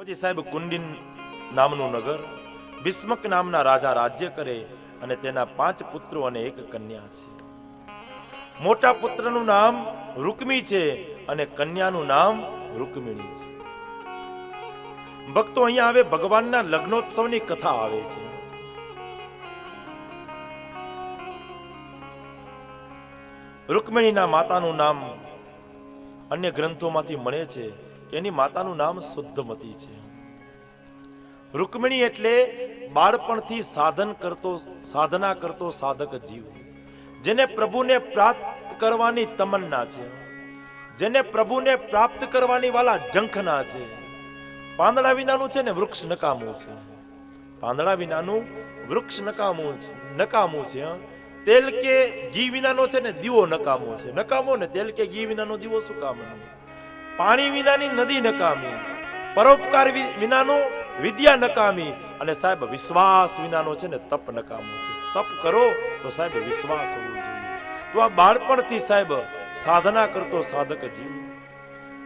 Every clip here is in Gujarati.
પછી સાહેબ કુંડિન નામનું નગર, ભીષ્મક નામના રાજા રાજ્ય કરે અને તેના 5 પુત્રો અને 1 કન્યા છે. મોટા પુત્રનું નામ રૂકમી છે અને કન્યાનું નામ રૂકમિણી છે. ભક્તો અહીંયા આવે ભગવાનના લગ્નોત્સવની કથા આવે છે. રૂકમિણીના માતાનું નામ અન્ય ગ્રંથોમાંથી મળે છે કે એની માતાનું નામ શુદ્ધમતી છે. રૂકમિણી એટલે બાળપણથી સાધના કરતો સાધક જીવ, જેને પ્રભુને પ્રાપ્ત કરવાની તમન્ના છે, જેને પ્રભુને પ્રાપ્ત કરવાની વાલા ઝંખના છે. પાંદડા વિનાનું છે ને વૃક્ષ નકામું છે. પાંદડા વિનાનું વૃક્ષ નકામું છે. તેલ કે ઘી વિનાનો છે ને દીવો નકામો છે. નકામો ને તેલ કે ઘી વિનાનો દીવો શું કામનો? પાણી વિનાની નદી નકામી, પરોપકાર વિનાનો વિદ્યા નકામી, અને સાહેબ વિશ્વાસ વિનાનો છે ને તપ નકામો છે. તપ કરો તો સાહેબ વિશ્વાસ હોવો જોઈએ. તો આ બાળપણથી સાહેબ સાધના કરતો સાધક જીવ.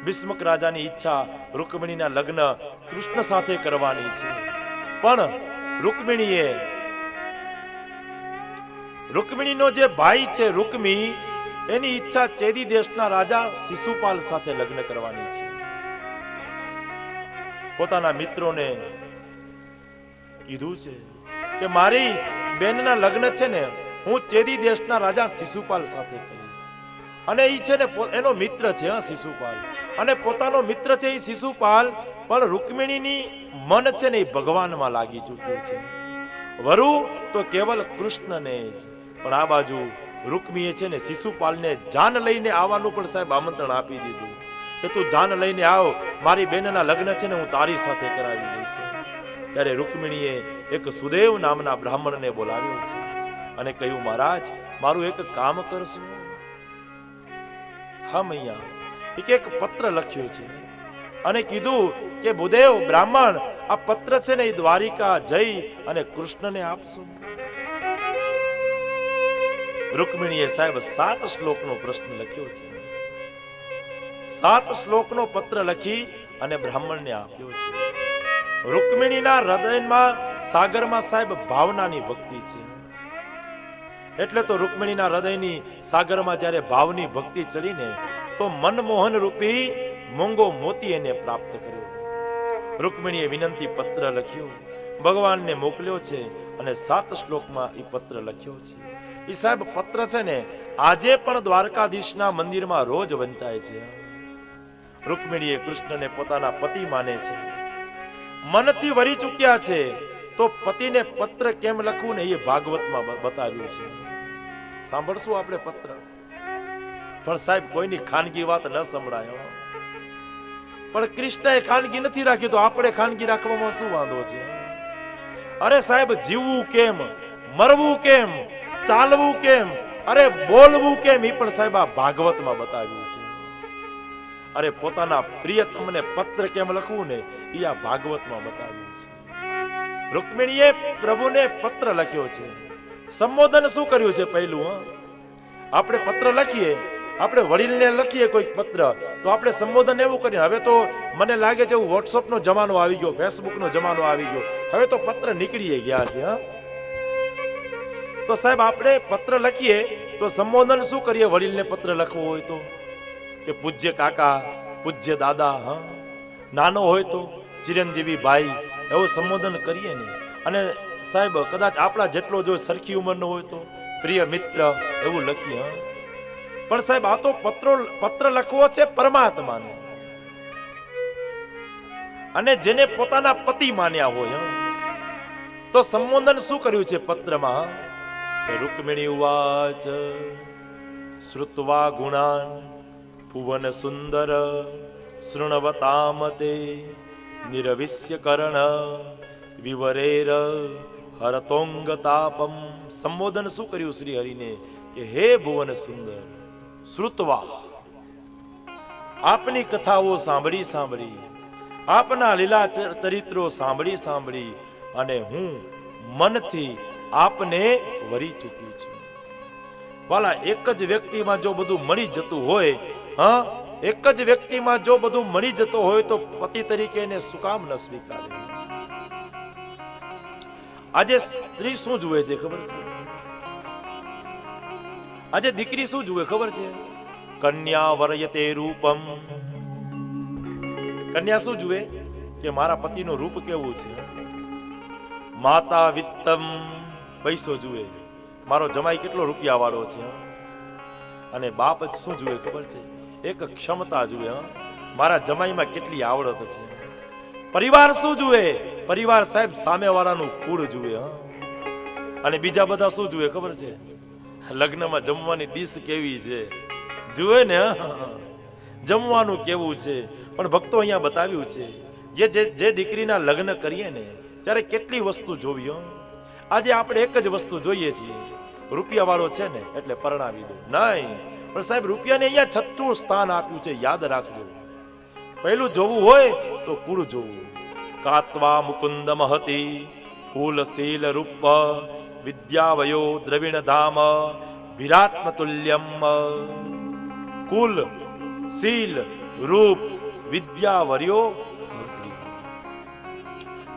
ભીષ્મક રાજાની ઈચ્છા રૂકમિણીના લગ્ન કૃષ્ણ સાથે કરવાની છે, પણ રૂકમિણીનો જે ભાઈ છે રૂકમી, એની ઈચ્છા ચેદી દેશના રાજા શિશુપાલ સાથે લગ્ન કરવાની છે. પોતાના મિત્રોને કીધું છે કે મારી બેનના લગ્ન છે ને હું ચેદી દેશના રાજા શિશુપાલ સાથે કરીશ. અને એ છે ને એનો મિત્ર છે શિશુપાલ, અને પોતાનો મિત્ર છે એ શિશુપાલ, પણ રૂકમિણીની મન છે ને એ ભગવાનમાં લાગી ચૂક્યું છે. વરુ તો કેવલ કૃષ્ણને જ. પણ આ બાજુ રૂકમીએ છે ને શિશુપાલને જાન લઈને આવવાનું પણ સાહેબ આમંત્રણ આપી દીધું કે તું જાન લઈને આવ, મારી બેનના લગ્ન છે ને હું તારી સાથે કરાવી લઈશ. ત્યારે રૂકમિણીએ એક સુદેવ નામના બ્રાહ્મણને બોલાવ્યો છે અને કહ્યું, મહારાજ મારું એક કામ કરશો? હા મૈયા. એક પત્ર લખ્યો છે અને કીધું કે ભૂદેવ બ્રાહ્મણ, આ પત્ર છે ને એ દ્વારિકા જઈ અને કૃષ્ણને આપશો. રૂકમિણીએ સાહેબ 7 શ્લોકનો પ્રશ્ન લખ્યો છે. 7 શ્લોકનો પત્ર લખી અને બ્રાહ્મણને આપ્યો છે. રૂકમિણીના હૃદયમાં સાગરમાં સાહેબ ભાવનાની ભક્તિ છે. એટલે તો રૂકમિણીના હૃદયની સાગરમાં જ્યારે ભાવની ભક્તિ ચડીને તો મનમોહન રૂપી મોંઘો મોતી એને પ્રાપ્ત કર્યો. રૂકમિણીએ વિનંતી પત્ર લખ્યો, ભગવાનને મોકલ્યો છે અને 7 શ્લોકમાં એ પત્ર લખ્યો છે. એ સાહેબ પત્ર છે ને આજે પણ દ્વારકાધીશના મંદિરમાં રોજ વંચાય છે. રૂકમિણીએ કૃષ્ણને પોતાના પતિ માને છે, મનથી વરી ચૂક્યા છે, તો પતિને પત્ર કેમ લખવું ને એ ભાગવતમાં બતાવ્યું છે. સાંભળશું આપણે પત્ર, પણ સાહેબ કોઈની ખાનગી વાત ન સંભળાય. પણ કૃષ્ણએ ખાનગી નથી રાખી, તો આપણે ખાનગી રાખવામાં શું વાંધો છે? અરે સાહેબ જીવવું કેમ, મરવું કેમ, ચાલવું કેમ, અરે બોલવું કેમ, એ પણ સાહેબ આ ભાગવતમાં બતાવ્યું છે. અરે પોતાના પ્રિયતમને પત્ર કેમ લખવું ને એ આ ભાગવતમાં બતાવ્યું છે. રૂકમિણીએ પ્રભુને પત્ર લખ્યો છે. સંબોધન શું કર્યું છે? પહેલું આપણે પત્ર લખીએ, આપણે વડીલને લખીએ કોઈ પત્ર, તો આપણે સંબોધન એવું કરીએ. હવે તો મને લાગે છે વોટ્સઅપનો જમાનો આવી ગયો, ફેસબુકનો જમાનો આવી ગયો, હવે તો પત્ર નીકળી ગયા છે. તો સાહેબ આપણે પત્ર લખીએ તો સંબોધન શું કરીએ? વડીલને પત્ર લખવો હોય તો કે પૂજ્ય કાકા, પૂજ્ય દાદા, નાનો હોય તો ચિરંજીવી ભાઈ, એવું સંબોધન કરીએ ને. અને સાહેબ કદાચ આપણા જેટલો જો સરખી ઉંમરનો હોય તો પ્રિય મિત્ર, એવું લખીએ. પણ સાહેબ આ તો પત્ર લખવો છે પરમાત્માને, અને જેને પોતાના પતિ માન્યા હોય. તો સંબોધન શું કર્યું છે પત્રમાં? રૂકમિણી ઉવાચ શ્રુત્વા ગુણાન ભુવન સુંદર શૃણવતામતે નિરવિશ્ય કરણ વિવરેર હરતોંગ તાપમ. સંબોધન શું કર્યું શ્રી હરિને કે હે ભુવન સુંદર, શ્રુત્વા, આપની કથાઓ સાંભળી, આપના લીલા ચરિત્રો સાંભળી અને હું મનથી આપને વરી ચૂક્યું છું. વાલા એક જ વ્યક્તિમાં જો બધું મળી જતું હોય એક જ વ્યક્તિમાં જો બધું મળી જતો હોય તો પતિ તરીકે એને શું કામ ન સ્વીકારે? આજે સ્ત્રી શું જુએ છે ખબર છે? આજે દીકરી શું જુએ ખબર છે? કન્યા વરયતે રૂપમ. કન્યા શું જુએ? કે મારા પતિનું રૂપ કેવું છે. માતા વિત્તમ, પૈસો જુએ, મારો જમાઈ કેટલો રૂપિયા વાળો છે. અને બાપ જ શું જુએ ખબર છે? એક ક્ષમતા જુએ, મારા જમાઈમાં કેટલી આવડત છે. પરિવાર શું જુએ? પરિવાર સાહેબ સામેવાળાનું કુળ જુએ. અને બીજા બધા શું જુએ ખબર છે? લગ્નમાં જમવાની ડીશ કેવી છે જુએ ને, જમવાનું કેવું છે. પણ ભક્તો અહીંયા બતાવ્યું છે જે દીકરીના લગ્ન કરીએ ને ત્યારે કેટલી વસ્તુ જોવી. આજે આપણે એક જ વસ્તુ જોઈએ છીએ, રૂપિયા વાળો છે ને એટલે પરણાવી દો. નહીં, પણ સાહેબ રૂપિયાને અહીંયા છઠ્ઠું સ્થાન આપ્યું છે, યાદ રાખજો. પહેલું જોવું હોય તો કુળ જોવું. કાત્વા મુકુંદ મહતી કુલ શીલ રૂપ વિદ્યાવયો દ્રવિણ ધામ વિરાત્મ તુલ્યમ. કુલ શીલ રૂપ વિદ્યાવર્યો.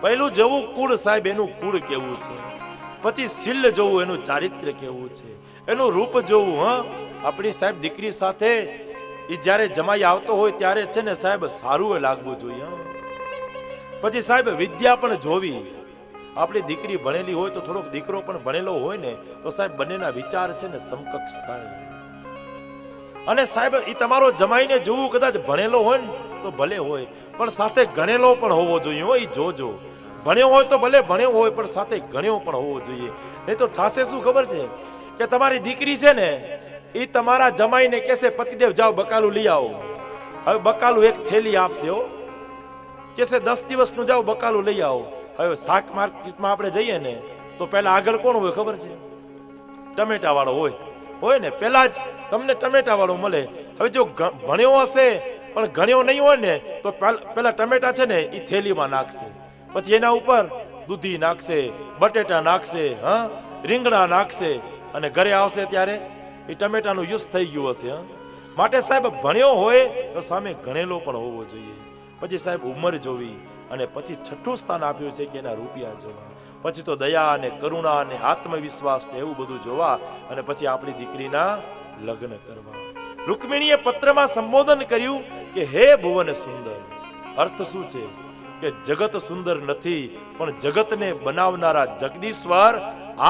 પહેલું જોવું કુળ સાહેબ, એનું કુળ કેવું છે. પછી શીલ જોવું, એનું ચારિત્ર્ય કેવું છે. એનું રૂપ જોવું. આપણી સાહેબ દીકરી સાથે એ જ્યારે જમાઈ આવતો હોય ત્યારે છે ને સાહેબ સારું લાગવું જોઈએ. પછી સાહેબ વિદ્યા પણ જોવી. આપણી દીકરી ભણેલી હોય તો થોડોક દીકરો પણ ભણેલો હોય ને તો સાહેબ બંનેના વિચાર છે ને સમકક્ષ થાય. અને સાહેબ એ તમારો જમાઈને જોવું, કદાચ ભણેલો હોય ને તો ભલે હોય, પણ સાથે ગણેલો પણ હોવો જોઈએ. એ જોજો, ભણ્યો હોય તો ભલે ભણ્યો હોય પણ સાથે ગણ્યો પણ હોવો જોઈએ. નહીં તો થાશે શું ખબર છે? કે તમારી દીકરી છે ને એ તમારા જમાઈને કહેશે પતિદેવ જાઓ બકાલું લઈ આવો. હવે બકાલું એક થેલી આપશે, કહેશે 10 દિવસનું જાઓ બકાલું લઈ આવો. હવે શાક માર્કેટમાં આપણે જઈએ ને તો પહેલા આગળ કોણ હોય ખબર છે? ટમેટા વાળો હોય ને, પહેલા જ તમને ટમેટા વાળો મળે. હવે જો ભણ્યો હશે પણ ગણ્યો નહીં હોય ને તો પેલા ટમેટા છે ને એ થેલીમાં નાખશે, પછી એના ઉપર દૂધી નાખશે, બટેટા નાખશે, રીંગણા નાખશે, અને ઘરે આવશે ત્યારે એ ટમેટાનું યુઝ થઈ ગયું હશે. માટે સાહેબ ભણ્યો હોય તો સામે ગણેલો પણ હોવો જોઈએ. પછી સાહેબ ઉંમર જોવી, અને પછી છઠ્ઠું સ્થાન આપ્યું છે કે એના રૂપિયા જોવા. પછી તો દયા અને કરુણા અને આત્મવિશ્વાસ ને એવું બધું જોવા, અને પછી આપણી દીકરીના લગ્ન કરવા. રૂકમિણીએ પત્રમાં સંબોધન કર્યું કે હે ભુવન સુંદર. અર્થ શું છે? કે જગત સુંદર નથી, પણ જગતને બનાવનારા જગદીશ્વર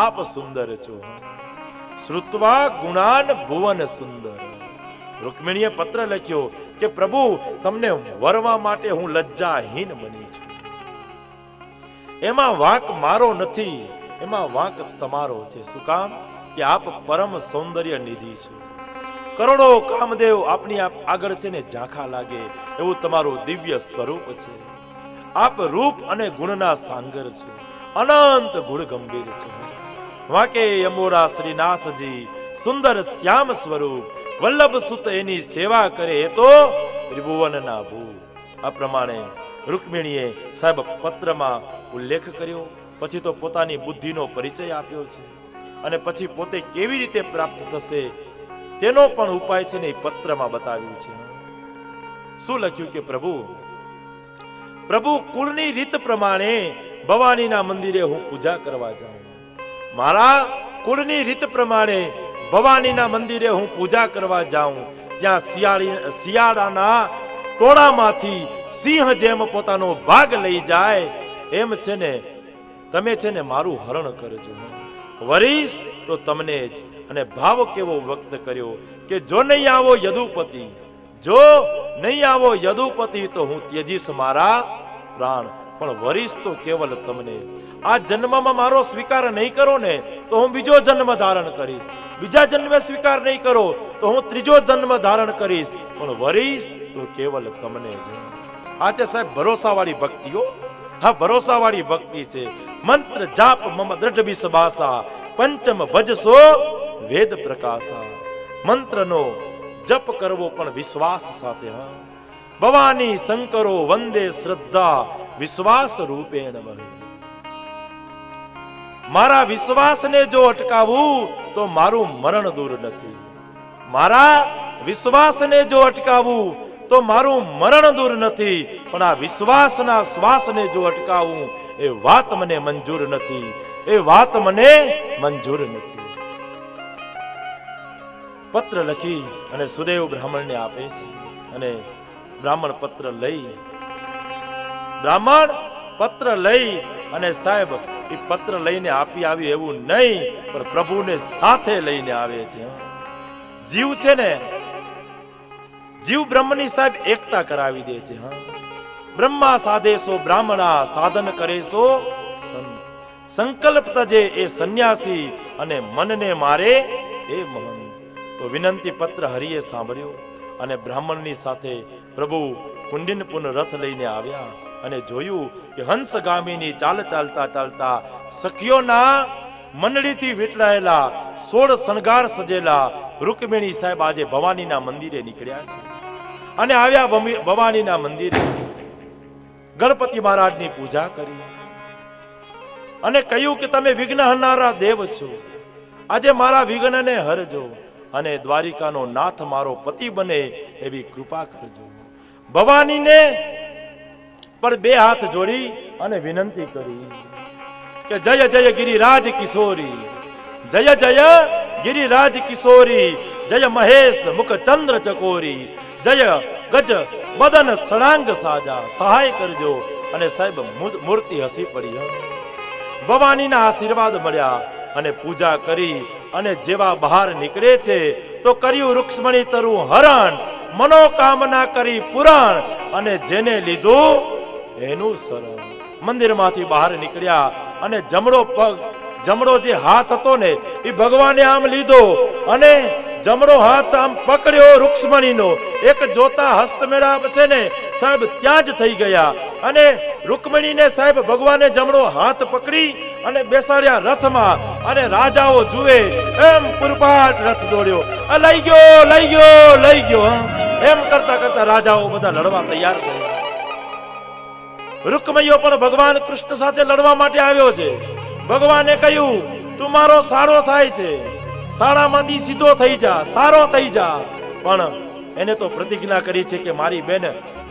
આપ સુંદર છો. શ્રુત્વા ગુણાન ભુવન સુંદર. રૂકમિણીએ પત્ર લખ્યો કે પ્રભુ તમને વરવા માટે હું લજ્જાહીન બની છું. એમાં વાંક મારો નથી, એમાં વાંક તમારો છે. શું કામ? કે આપ પરમ સૌંદર્ય નિધિ છો. કરોડો કામદેવ આપની આગળ છે ને ઝાંખા લાગે એવું તમારું દિવ્ય સ્વરૂપ છે. આપ રૂપ અને ગુણના સાંગર છો, અનંત ગુણ ગંભીર છો. વાકે અમોરા શ્રીનાથજી સુંદર શ્યામ સ્વરૂપ વલ્લભ સુત એની સેવા કરે એ તો ત્રિભુવનના ભૂ. આ પ્રમાણે રૂકમિણીએ સાહેબ પત્રમાં ઉલ્લેખ કર્યો. પછી તો પોતાની બુદ્ધિનો પરિચય આપ્યો છે, અને પછી પોતે કેવી રીતે પ્રાપ્ત થશે તેનો પણ ઉપાય છે ને એ પત્રમાં બતાવ્યું છે. શું લખ્યું? કે પ્રભુ કુળની રીત પ્રમાણે ભવાનીના મંદિરે હું પૂજા કરવા જાઉં. મારા કુળની રીત પ્રમાણે ભવાનીના મંદિરે હું પૂજા કરવા જાઉં. ત્યાં શિયાળાના ટોળામાંથી સિંહ જેમ પોતાનો ભાગ લઈ જાય એમ છે ને તમે છે ને મારું હરણ કરજો. વરીશ તો તમને જ. અને ભાવ કેવો વ્યક્ત કર્યો કે જો નહીં આવો યદુપતિ, જો નહીં આવો યદુપતિ તો હું ત્યજીશ મારા પ્રાણ, પણ વરીશ તો કેવલ તમને જ. આ જન્મમાં મારો સ્વીકાર નહીં કરો ને તો હું બીજો જન્મ ધારણ કરીશ. બીજા જન્મે સ્વીકાર નહીં કરો તો હું ત્રીજો જન્મ ધારણ કરીશ, પણ વરીશ તો કેવલ તમને જ. આ છે સાહેબ ભરોસાવાળી ભક્તિઓ. હા, ભરોસાવાળી ભક્તિ છે. મંત્ર જાપ મમ દ્રઢ વિશ્વાસા પંચમ ભજસો વેદ પ્રકાશા. મંત્રનો જપ કરવો પણ વિશ્વાસ સાથે. ભવાની શંકરો વંદે શ્રદ્ધા વિશ્વાસ રૂપેણ વહે. મારા વિશ્વાસને જો અટકાવવું તો મારું મરણ દૂર નથી. મારા વિશ્વાસને જો અટકાવું તો મારું મરણ દૂર નથી, પણ આ વિશ્વાસના શ્વાસને જો અટકાવું એ વાત મને મંજૂર નથી, એ વાત મને મંજૂર નથી. પત્ર લખી અને સુદેવ બ્રાહ્મણને આપે છે અને બ્રાહ્મણ પત્ર લઈ અને સાહેબ એ પત્ર લઈને આપી આવ્યું એવું નહીં, પણ પ્રભુને સાથે લઈને આવે છે. જીવ છે ને, જીવ બ્રહ્મની સાહેબ એકતા કરાવી દે છે. બ્રહ્મા સાધેસો બ્રાહ્મણા સાધન કરેસો સંકલ્પ તજે એ સંન્યાસી અને મનને મારે એ મહન. તો વિનંતી પત્ર હરિએ સાંભળ્યો અને બ્રાહ્મણની સાથે પ્રભુ કુંડિનપુન રથ લઈને આવ્યા અને જોયું કે હંસગામીની ચાલ ચાલતા ચાલતા સખીઓના મંડળીથી વીંટળાયેલા 16 શણગાર સજેલા રૂકમિણી સાહેબ આજે ભવાનીના મંદિરે નીકળ્યા છે અને આવ્યા ભવાનીના મંદિરે ગણપતિ મહારાજની પૂજા કરી અને કહ્યું કે તમે વિઘ્ન હરનારા દેવ છો, આજે મારા વિઘ્નને હરજો અને દ્વારિકાનો નાથ મારો પતિ બને એવી કૃપા કરજો. ભવાનીને પર 2 હાથ જોડી અને વિનંતી કરી કે જય જય ગિરિરાજ કિશોરી, જય જય ગિરિરાજ કિશોરી, જય મહેશ મુખ ચંદ્ર ચકોરી, જય ગજ બદન સળાંગ સાજા, સહાય કરજો. અને સાહેબ મૂર્તિ હસી પડી. ભવાનીના આશીર્વાદ મળ્યા અને પૂજા કરી અને જેવા બહાર નીકળે છે તો કર્યું રૂક્ષ્મણી તરુ હરણ, મનોકામના કરી પુરાણ અને જેને લીધું એનું શરણ. મંદિરમાંથી બહાર નીકળ્યા અને જમણો જે હાથ હતો ને એ ભગવાને આમ લીધો અને જમણો હાથ આમ પકડ્યો રૂક્ષ્મણીનો. એક જોતા હસ્તમેળાપ છે ને સાહેબ ત્યાં જ થઈ ગયા અને રૂકમણીને સાહેબ ભગવાને જમણો હાથ પકડી અને બેસાડ્યા રથમાં અને રાજાઓ જુએ એમ પુરપાટ રથ દોડ્યો, લઈ ગયો એમ કરતા કરતા રાજાઓ બધા લડવા તૈયાર થયા. રૂકમણીઓ પણ ભગવાન કૃષ્ણ સાથે લડવા માટે આવ્યો છે. ભગવાને કહ્યું તું મારો સારો થાય છે, શાળામાંથી સીધો થઈ જા, સારો થઈ જા. પણ એને તો પ્રતિજ્ઞા કરી છે કે મારી બેન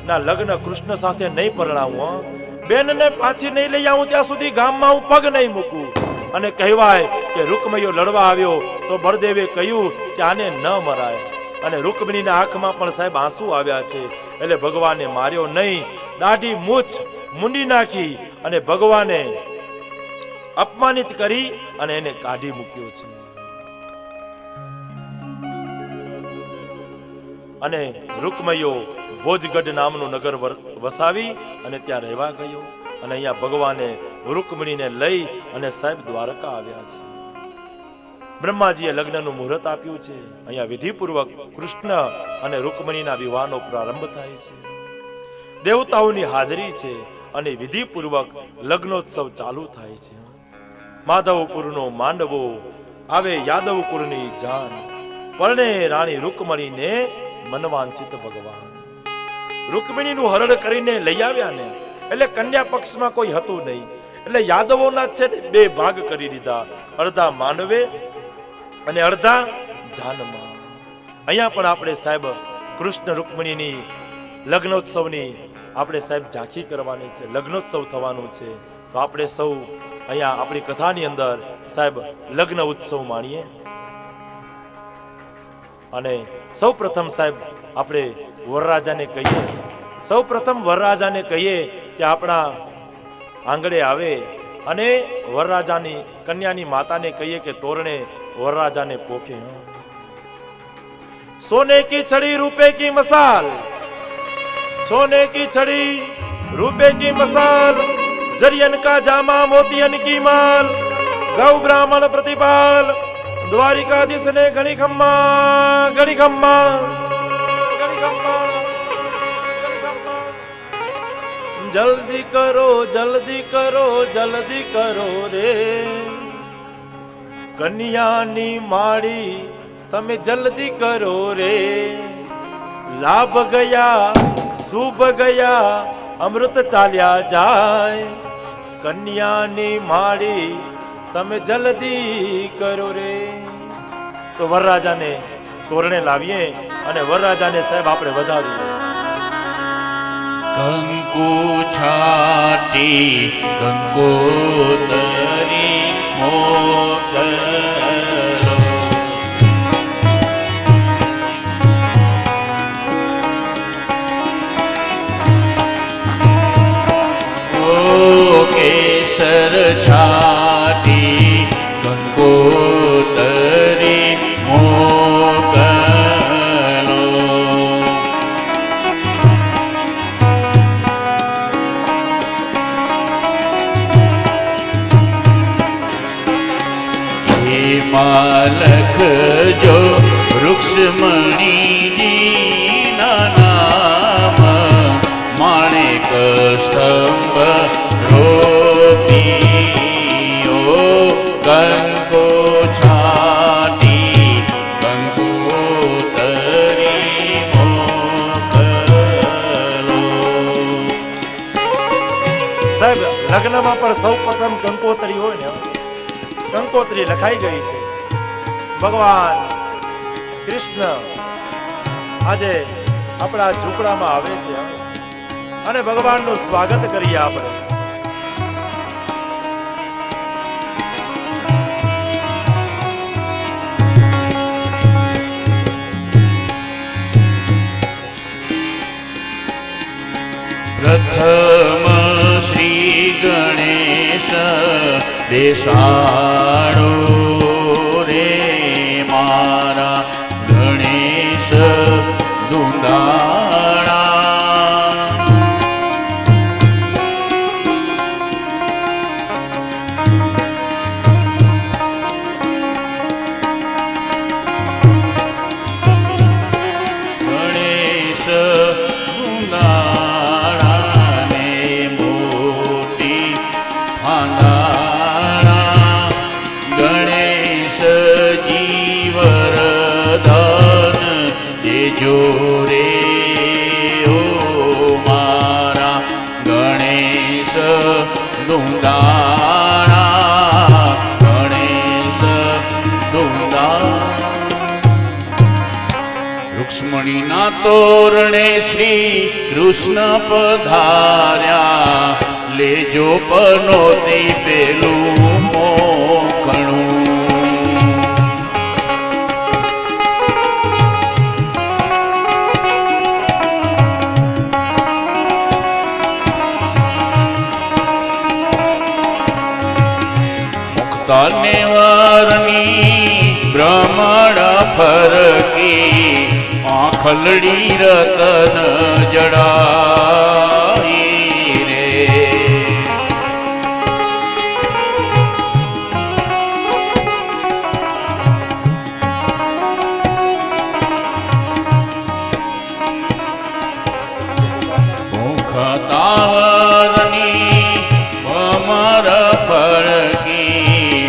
ના લગ્ન કૃષ્ણ સાથે નહીં પરણાવું, બેનને પાછી નહીં લઈ આવું ત્યાં સુધી ગામમાં હું પગ નહીં મૂકું. અને કહેવાય કે રૂકમણીઓ લડવા આવ્યો તો બળદેવે કહ્યું કે આને ન મરાય. અને રૂકમણીના આંખમાં પણ સાહેબ આંસુ આવ્યા છે. એટલે ભગવાને માર્યો નહીં, દાઢી મૂછ મુંડી નાખી અને ભગવાને અપમાનિત કરી અને એને કાઢી મૂક્યો છે. અને રૂકમણીઓ ભોજગઢ નામનું નગર વસાવી અને ત્યાં રહેવા ગયો. અને અહીંયા ભગવાને રૂકમણીને લઈ અને સાહેબ દ્વારકા આવ્યા છે. બ્રહ્માજીએ લગ્નનું મુહૂર્ત આપ્યું છે. અહીંયા વિધિપૂર્વક કૃષ્ણ અને રૂકમણીના વિવાહનો પ્રારંભ થાય છે. દેવતાઓની હાજરી છે અને વિધિપૂર્વક લગ્નોત્સવ ચાલુ થાય છે. માધવપુરનો માંડવો આવે યાદવપુરની જાન, પરણે રાણી રૂકમણીને મનવાંછિત ભગવાન. રૂકમણીનું હરણ કરીને લઈ આવ્યા ને એટલે કન્યા પક્ષમાં કોઈ હતું નહીં, એટલે યાદવોના છે ને 2 ભાગ કરી દીધા, અડધા માંડવે અને અડધા જાનમાં. અહીંયા પણ આપણે સાહેબ કૃષ્ણ રૂકમણીની લગ્નોત્સવની આપણે સાહેબ ઝાંખી કરવાની છે, લગ્નોત્સવ થવાનું છે. તો આપણે સૌ અહીંયા આપણી કથાની અંદર સાહેબ લગ્ન ઉત્સવ માણીએ. અને સૌ પ્રથમ સાહેબ આપણે વરરાજાને કહીએ કે આપણા આંગણે આવે અને વરરાજાની કન્યાની માતાને કહીએ કે તોરણે વરરાજાને પોખે. સોને કી છડી રૂપે કી મસાલ, सोने की छड़ी रूपे की मसाल, जरियन का जामा मोतियन की माल, गौ ब्राह्मण प्रतिपाल, द्वारिकाधीश ने घड़ी खम्मा घड़ी खम्मा घड़ी खम्मा, जल्दी करो जल्दी करो जल्दी करो रे कन्यानी माड़ी तमे जल्दी करो रे, लाभ गया शुभ गया अमृत चाल्या जाए, कन्यानी माड़ी તમે જલ્દી કરો રે. તો વરરાજાને તોરણે લાવીએ અને વરરાજાને સાહેબ આપણે વધાવીએ. કંકુ છાટી કંકોતરી મોકલો, કેસર છાટી કંકોતરી મોકલો. લખજો વૃક્ષમણીજી ના નામ, માણેક સ્તંભ રોપીઓ, કંકો છાટી કંકોતરી મોકલો. સાહેબ લગ્નમાં પણ સૌ પ્રથમ કંકોતરી હોય ને, કંકોત્રી લખાઈ ગઈ છે. ભગવાન કૃષ્ણ આજે આપણા ઝૂંપડામાં આવે છે અને ભગવાનનું સ્વાગત કરીએ આપણે. પ્રથમ શ્રી ગણેશ બેસાડો રે મારા ગણેશ દુંદાળા. ગણેશ દુંદાળા ને મોટી થાંગાળા, ગણેશ જીવરધન દેજો રે ઓ મારા ગણેશ દુંદાળા, ગણેશ દુંદાળા. રૂક્ષ્મણીના તોરણે શ્રી કૃષ્ણ પધાર્યા, લેજો પનોતી પેલું મોખણું. મુક્તાને વારની બ્રહ્મણ ફરકી, આંખલડી રતન જડાઈ રે. મુખતાવરની અમર ફરકી,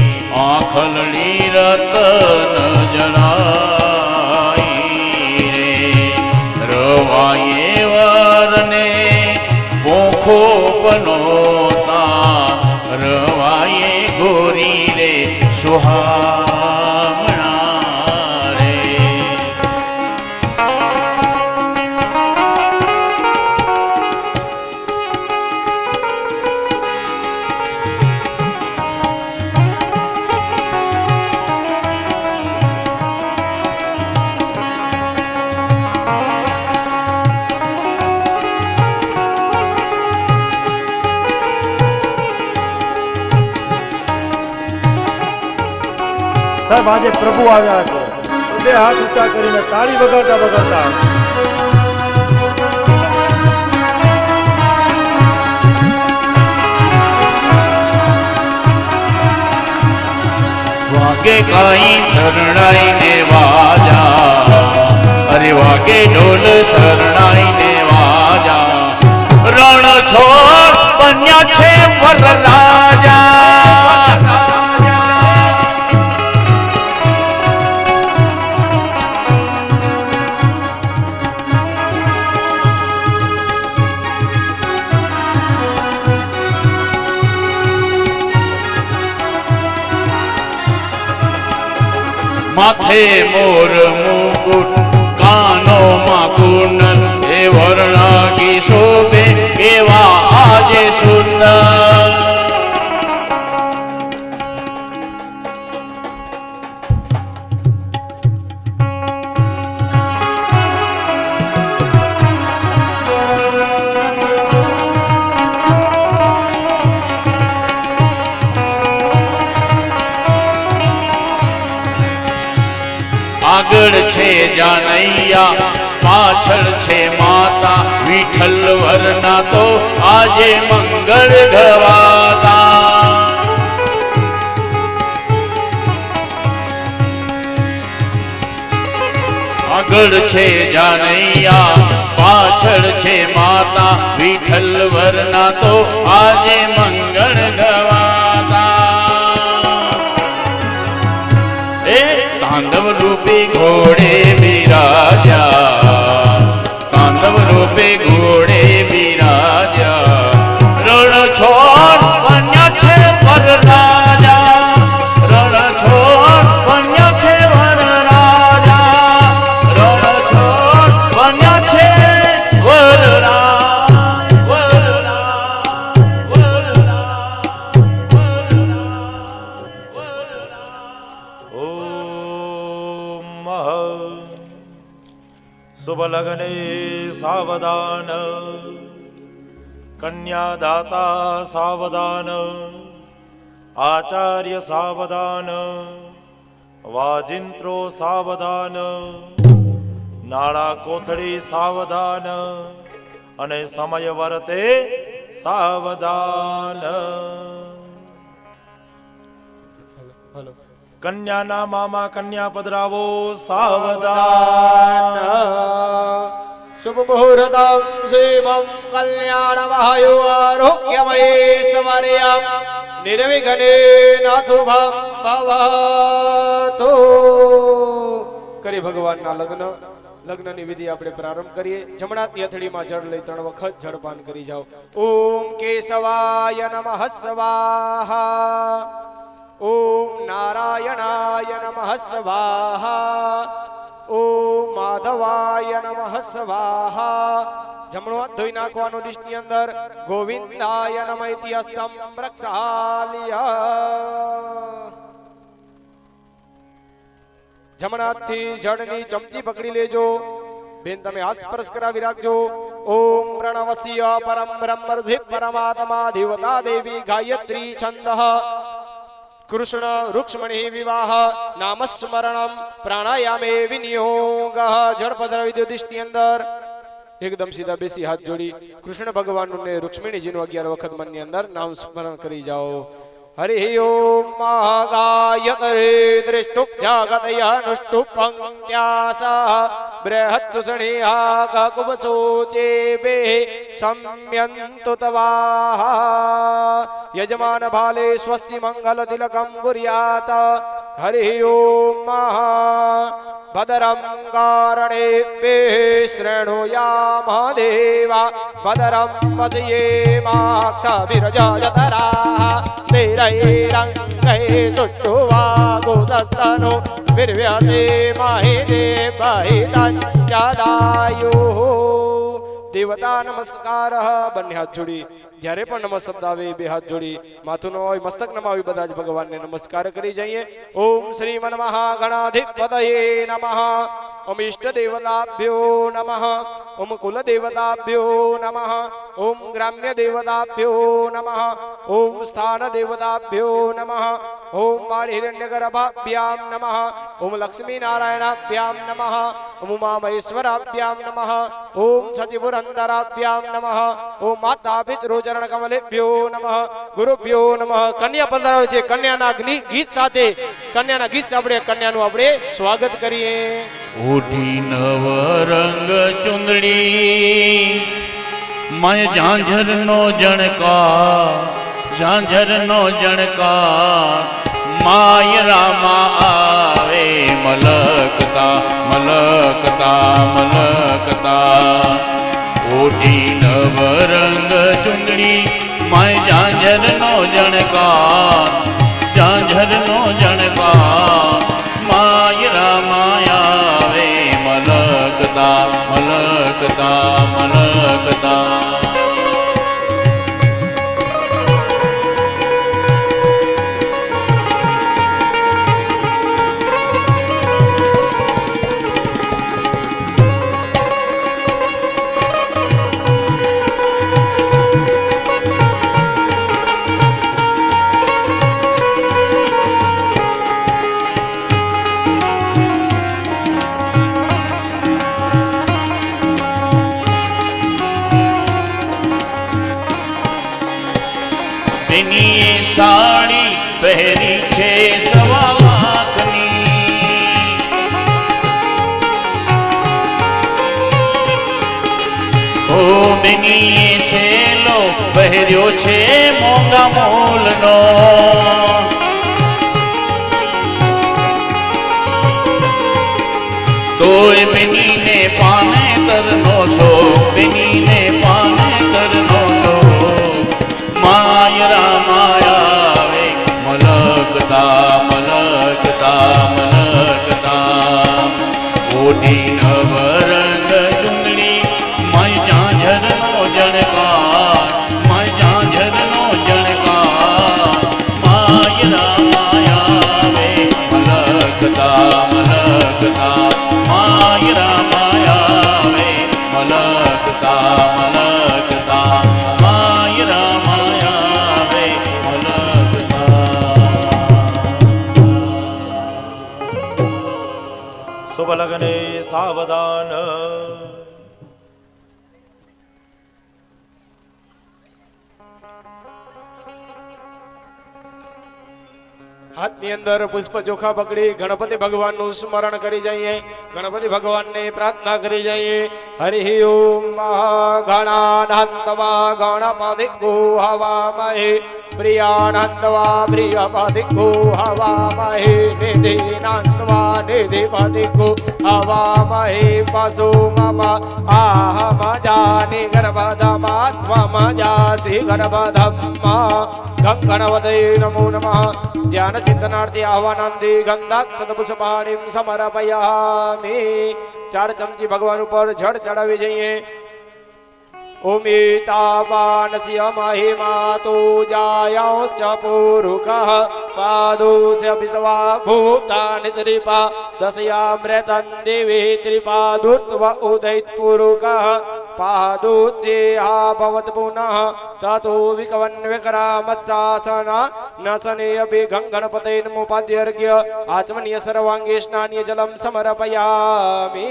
આંખલડી રતન જડાઈ રે. રવાયે વરને પોખો પનોતા, રવાયે ગોરી રે સુહામણા રે. સાહેબ આજે પ્રભુ આવ્યા છે, બે હાથ ઊંચા કરીને તાળી વગાડતા વગાડતા વાગે કાઈ શરણાઈ ને વાજા, અરે વાગે ઢોલ શરણાઈ ને વાજા, રણ છોડ બન્યા છે વરરાજા. માથે મોર મુકુટ કાનોમાં કુંડલ એ વર્ણાગી શોભે કેવા આજે સુંદર આગળ છે જાનૈયા પાછળ છે માતા વિઠ્ઠલ વરના તો આજે મંગળ ગવાતા આગળ છે જાનૈયા પાછળ છે માતા વિઠ્ઠલ વરના તો આજે મંગળ ગવાતા તાંડવ રૂપે ઘોડે બિરાજા તાંડવ રૂપે ઘોડે બિરાજા રણ છોડ બન્યા છે વરરાજા રણ છોડ બન્યા છે વરરાજા રણ છોડ બન્યા છે શુભ લગ્ને સાવધાન કન્યા દાતા સાવધાન આચાર્ય સાવધાન વાજિંત્રો સાવધાન નાળા કોથળી સાવધાન અને સમય વર્તે સાવધાન કન્યાના મામા કન્યા પધરાવો સાવધાન શુભ મુહૂર્તમ શિવમ કલ્યાણમહાયુ આરોગ્યમય સ્મર્યમ નિર્વિઘ્નેન શુભમ ભવતુ. કરી ભગવાનના લગ્નની વિધિ આપણે પ્રારંભ કરીએ. જમણા હથેળીમાં જળ લઈ 3 વખત જળપાન કરી જાઓ. ઓમ કેશવાય નમઃ સ્વાહા ઓમ નારાયણાય નમઃ સ્વાહા ઓમ માધવાય નમઃ સ્વાહા. જમણો હાથ ધોઈ નાખવાનો ડીશની અંદર. ગોવિંદાય નમઃ ઇતિ હસ્તમ પ્રક્ષાલ્ય. જમણા હાથથી જળની ચમચી પકડી લેજો. બેન તમે હાથ સ્પર્શ કરાવી રાખજો. ઓમ પ્રણવસ્ય પરમ બ્રહ્મર્ધિ પરમાત્મા દેવતા દેવી ગાયત્રી છંદઃ કૃષ્ણ રૂક્ષ્મણી વિવાહ નામસ્મરણમ પ્રાણાયામે વિનિયોગ. જળ પધરાવી દો દિશની અંદર. એકદમ સીધા બેસી હાથ જોડી કૃષ્ણ ભગવાનનું ને રૂક્ષ્મણીજીનું 11 વખત મનની અંદર નામ સ્મરણ કરી જાઓ. હરિ ઓમ મહાગાયત્રે દૃષ્ટુ જાગતયાનુષ્ટુ પંક્ત્યાસા બૃહત્તુષણીહા કકુબસોચેબે સમ્યન્તુ તવાહ. યજમાન ભાલે સ્વસ્તિ મંગલ તિલકમ ગુર્યાત. હરિ ઓમ ભદરમ કારણેભ્ય શ્રેણુયામ દેવા ભદરમ મધ્યેમાક્ષાભિરજતરા તિરૈરંગૈ ચુષ્ટુવાગોસસ્તનો વિર્વ્યસે મહિદે બહિતંજદાયુઃ. દેવતા નમસ્કાર. બંને હાથ જોડી જ્યારે પણ નમઃ શબ્દ આવે 2 હાથ જોડી માથું નમાવી મસ્તક નમાવી બધા જ ભગવાનને નમસ્કાર કરી જઈએ. ઓમ શ્રીમન મહાગણાધિપતયે નમઃ. ઓમ ઇષ્ટ દેવતાભ્યો નમઃ. ઓમ કુલ દેવતાભ્યો નમઃ. ઓમ ગ્રામ્ય દેવતાભ્યો નમઃ. ઓમ સ્થાન દેવતાભ્યો નમઃ. ઓમ માળિહિરણ્યગર્ભાભ્યામ નમઃ. ઓમ લક્ષ્મી નારાયણાભ્યામ નમઃ. ઓમ ઉમા મહેશ્વરાભ્યામ નમઃ. ઓમ સતિપુરંદરાભ્યામ નમઃ. ઓમ માતા પિતૃચરણ કમલેભ્યો નમઃ. ગુરુભ્યો નમઃ. કન્યા પધારે છે. કન્યાના ગીત સાથે કન્યાના ગીત સાંભળે કન્યાનું આપણે સ્વાગત કરીએ. ઓઢી નવ રંગ ચુંદડી માય ઝાંઝરનો જણકાર માય રામા આવે મલકતા ઓઢી નવ રંગ ચુંદડી માય ઝાંઝરનો જણકાર માય બેની સાડી પહેરી છે સવા લાખની. ઓ બેની સેલો પહેર્યો છે મોંઘા મોલનો. તોય બેનીને પાને કરનો છો, બેનીને પાને કરનો છો. માયરા માયાવે મલકતા મલકતા મલકતા. ઓઢી નવરંગ ચુંદડી માય ઝાંઝરનો જણકાર, માય ઝાંઝરનો જણકાર. માયરા માયાવે મલકતા મલકતા. માયરા માયાવે મલકતા મલકતા. માયરા માયાવે મલકતા. શુભ લગ્ને સાવધાન. હાથની અંદર પુષ્પ ચોખા પકડી ગણપતિ ભગવાનનું સ્મરણ કરી જઈએ. ગણપતિ ભગવાનને પ્રાર્થના કરી જઈએ. હરિ ઓમ ગણાનંદવા ગણપતિ ગો હવામહે પ્રિયાનંદવા પ્રિયપતિ ગો હવામહે નિધિનંદવા નિધિપતિ ગો હવામહે પશુ મમ આહમ જાની ગર્ભધમા ત્વમ જાસી ગર્ભધમ્મા. ગંગણવદે નમો નમઃ. ધ્યાન ચિંતનાર્થી આહ્વાનાંતિ ગંધાક્ષત પુષ્પાણીમ સમર્પયામિ. 4 ચમચી ભગવાન ઉપર જળ ચડાવી જઈએ. ઉમિતાવાનસ્ય મહિમા તો જાયાંશ્ચ પુરુકઃ પાદોસ્ય વિશ્વા ભૂતાનિ ત્રિપા દશયામ્રતં દેવી ત્રિપાદુર્ત્વ ઉદૈત પુરુકઃ પાદોસ્યેહા ભવત પુનઃ તતો વિકવન વિકરામત્સાસન નસનેયપి ગંગણપતે નમોપાદ્યર્ઘ્ય આચમનીય સર્વાંગે સ્નાનીય જલમ સમર્પયામિ.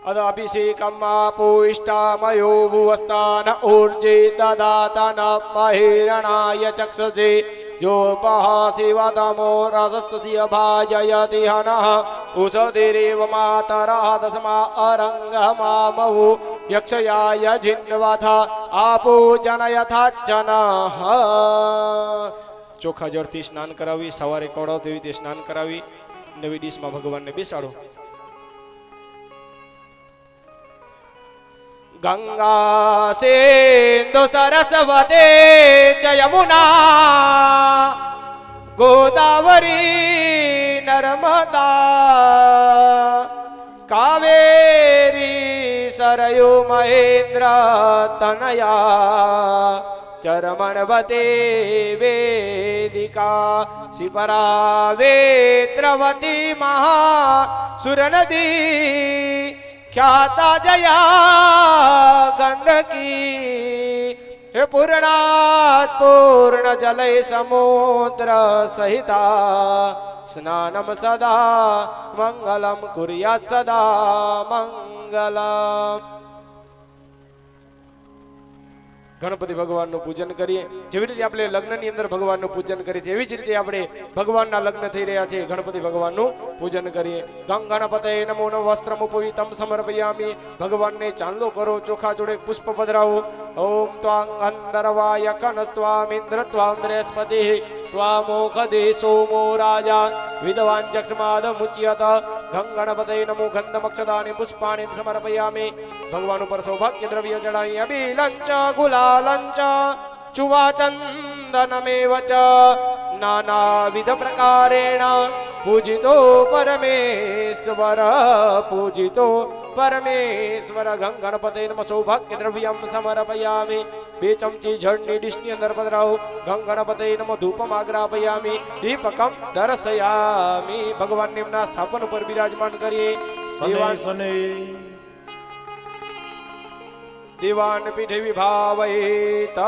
અદભિષેકમાપુષ્ટામયો ભુવસ્તાન ઊર્જે દદાતન મહિરણાય ચક્ષસે યોપહાસિવતમો રસસ્તસ્ય ભાજયતિ હનઃ ઉષધિરેવ માતરઃ દશમા અરંગમામહુ યક્ષયાય જિન્વથ આપૂજનયથાચનઃ. ચોખા જળથી સ્નાન કરાવી, સવારે કળો તેવી રીતે સ્નાન કરાવી નવી ડીશમાં ભગવાનને બેસાડો. ગંગા સિંધુ સરસ્વતે ચ યમુના ગોદાવરી નર્મદા કાવેરી સરયુ મહેન્દ્ર તનયા ચરમણવતે વેદિકા શિપરા વેત્રવતી મહા સુરનદી ખ્યાતા જયા ગંડકી. હે પૂર્ણાત પૂર્ણ જલય સમુદ્ર સહિતા સ્નાનમ સદા મંગલમ કુર્યાત સદા મંગલમ. ગણપતિ ભગવાનનું પૂજન કરીએ. જેવી રીતે આપણે લગ્નની અંદર ભગવાનનું પૂજન કરીએ છીએ એવી જ રીતે આપણે ભગવાનના લગ્ન થઈ રહ્યા છે. ગણપતિ ભગવાનનું પૂજન કરીએ. ગંગ ગણપતે નમો નમઃ વસ્ત્રમ ઉપવીતમ સમર્પયામિ. ભગવાનને ચાંદલો કરો, ચોખા જોડે પુષ્પ પધરાવો. ઓમ ત્વાંગ અંદરવાય કનસ્ત્વામિન્દ્ર ત્વામ બૃહસ્પતિ ત્વામોખદે સોમો રાજા વિદ્વાન જક્ષમાદ મુચ્યત. ગંગ ગણપતે નમો ગંધમક્ષદાની પુષ્પાણી સમર્પયામિ. ભગવાન ઉપર સૌભાગ્ય દ્રવ્ય ચડાવી અબિલંચ ગુલાલંચ ચુવાચંદનમેવ ચ નાનાવિધ પ્રકારેણ પૂજિતો પરમેશ્વર પૂજિતો પરમેશ્વર. ગંગ ગણપતે નમઃ સૌભાગ્ય દ્રવ્યમ સમર્પયામિ. 2 ચમચી જળની ડીશની અંદર પધરાવો. ગંગ ગણપતે નમઃ ધૂપમ આગ્રાપયામિ દીપકમ દર્શયામિ. ભગવાન નિમના સ્થાપન ઉપર બિરાજમાન કરીએ. દીવાન પીઠે વિભાવયિત.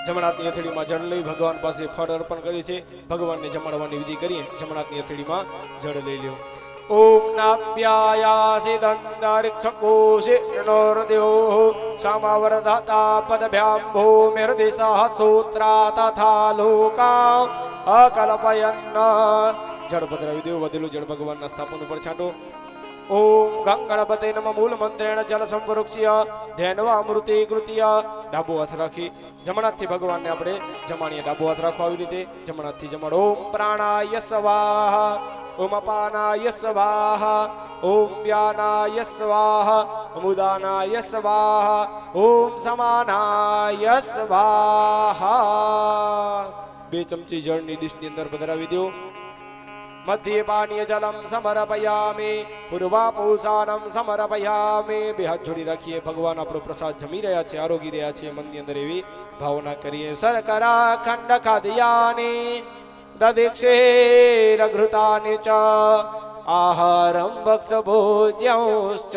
જમણાતની અથડીમાં જળ લઈ ભગવાન પાસે ફળ અર્પણ કરી છે. ભગવાનને જમાડવાની વિધિ કરીએ. જમણાતની અથડીમાં જળ લઈ લ્યો. ઓમ નાપ્યાયાસી દંતરિક્ષકોશિર્ણોર્દ્યો સામાવરધાતા પદભ્યામ ભૂમિર્દિશઃ સૂત્રા તથા લોકા અકલ્પયન્ન. જળ પધરાવી દેવ. વધેલું જળ ભગવાનના સ્થાપન ઉપર છાંટો. ઓમ ગંગણપતે નમ મૂલ મંત્રેણ જલ સંવૃક્ષ્ય ધ્યાનવા અમૃતે કૃત્ય. ડાબો હાથ રાખી જમણાથી ભગવાનને આપણે જમાણીએ. ડાબો હાથ રાખો આવી રીતે જમણાથી જમાડો. ઓમ પ્રાણાય સ્વાહા ઓમ અપાનાય સ્વાહા ઓમ વ્યાનાય સ્વાહા ઓમ ઉદાનાય સ્વાહા ઓમ સમાનાય સ્વાહા. 2 ચમચી જળની ડીશની અંદર પધરાવી દો. મધ્યે પાનીય જલમ સમર્પયામિ પૂર્વાપોષાનમ સમર્પયામિ. 2 હાથ જોડી રાખીએ. ભગવાન આપણો પ્રસાદ જમી રહ્યા છે, આરોગી રહ્યા છે, મનની અંદર એવી ભાવના કરીએ. શર્કરા ખંડ ખાદ્યાની દદીક્ષેરઘૃતાની ચ આહારમ ભક્ષ ભોજ્યંશ્ચ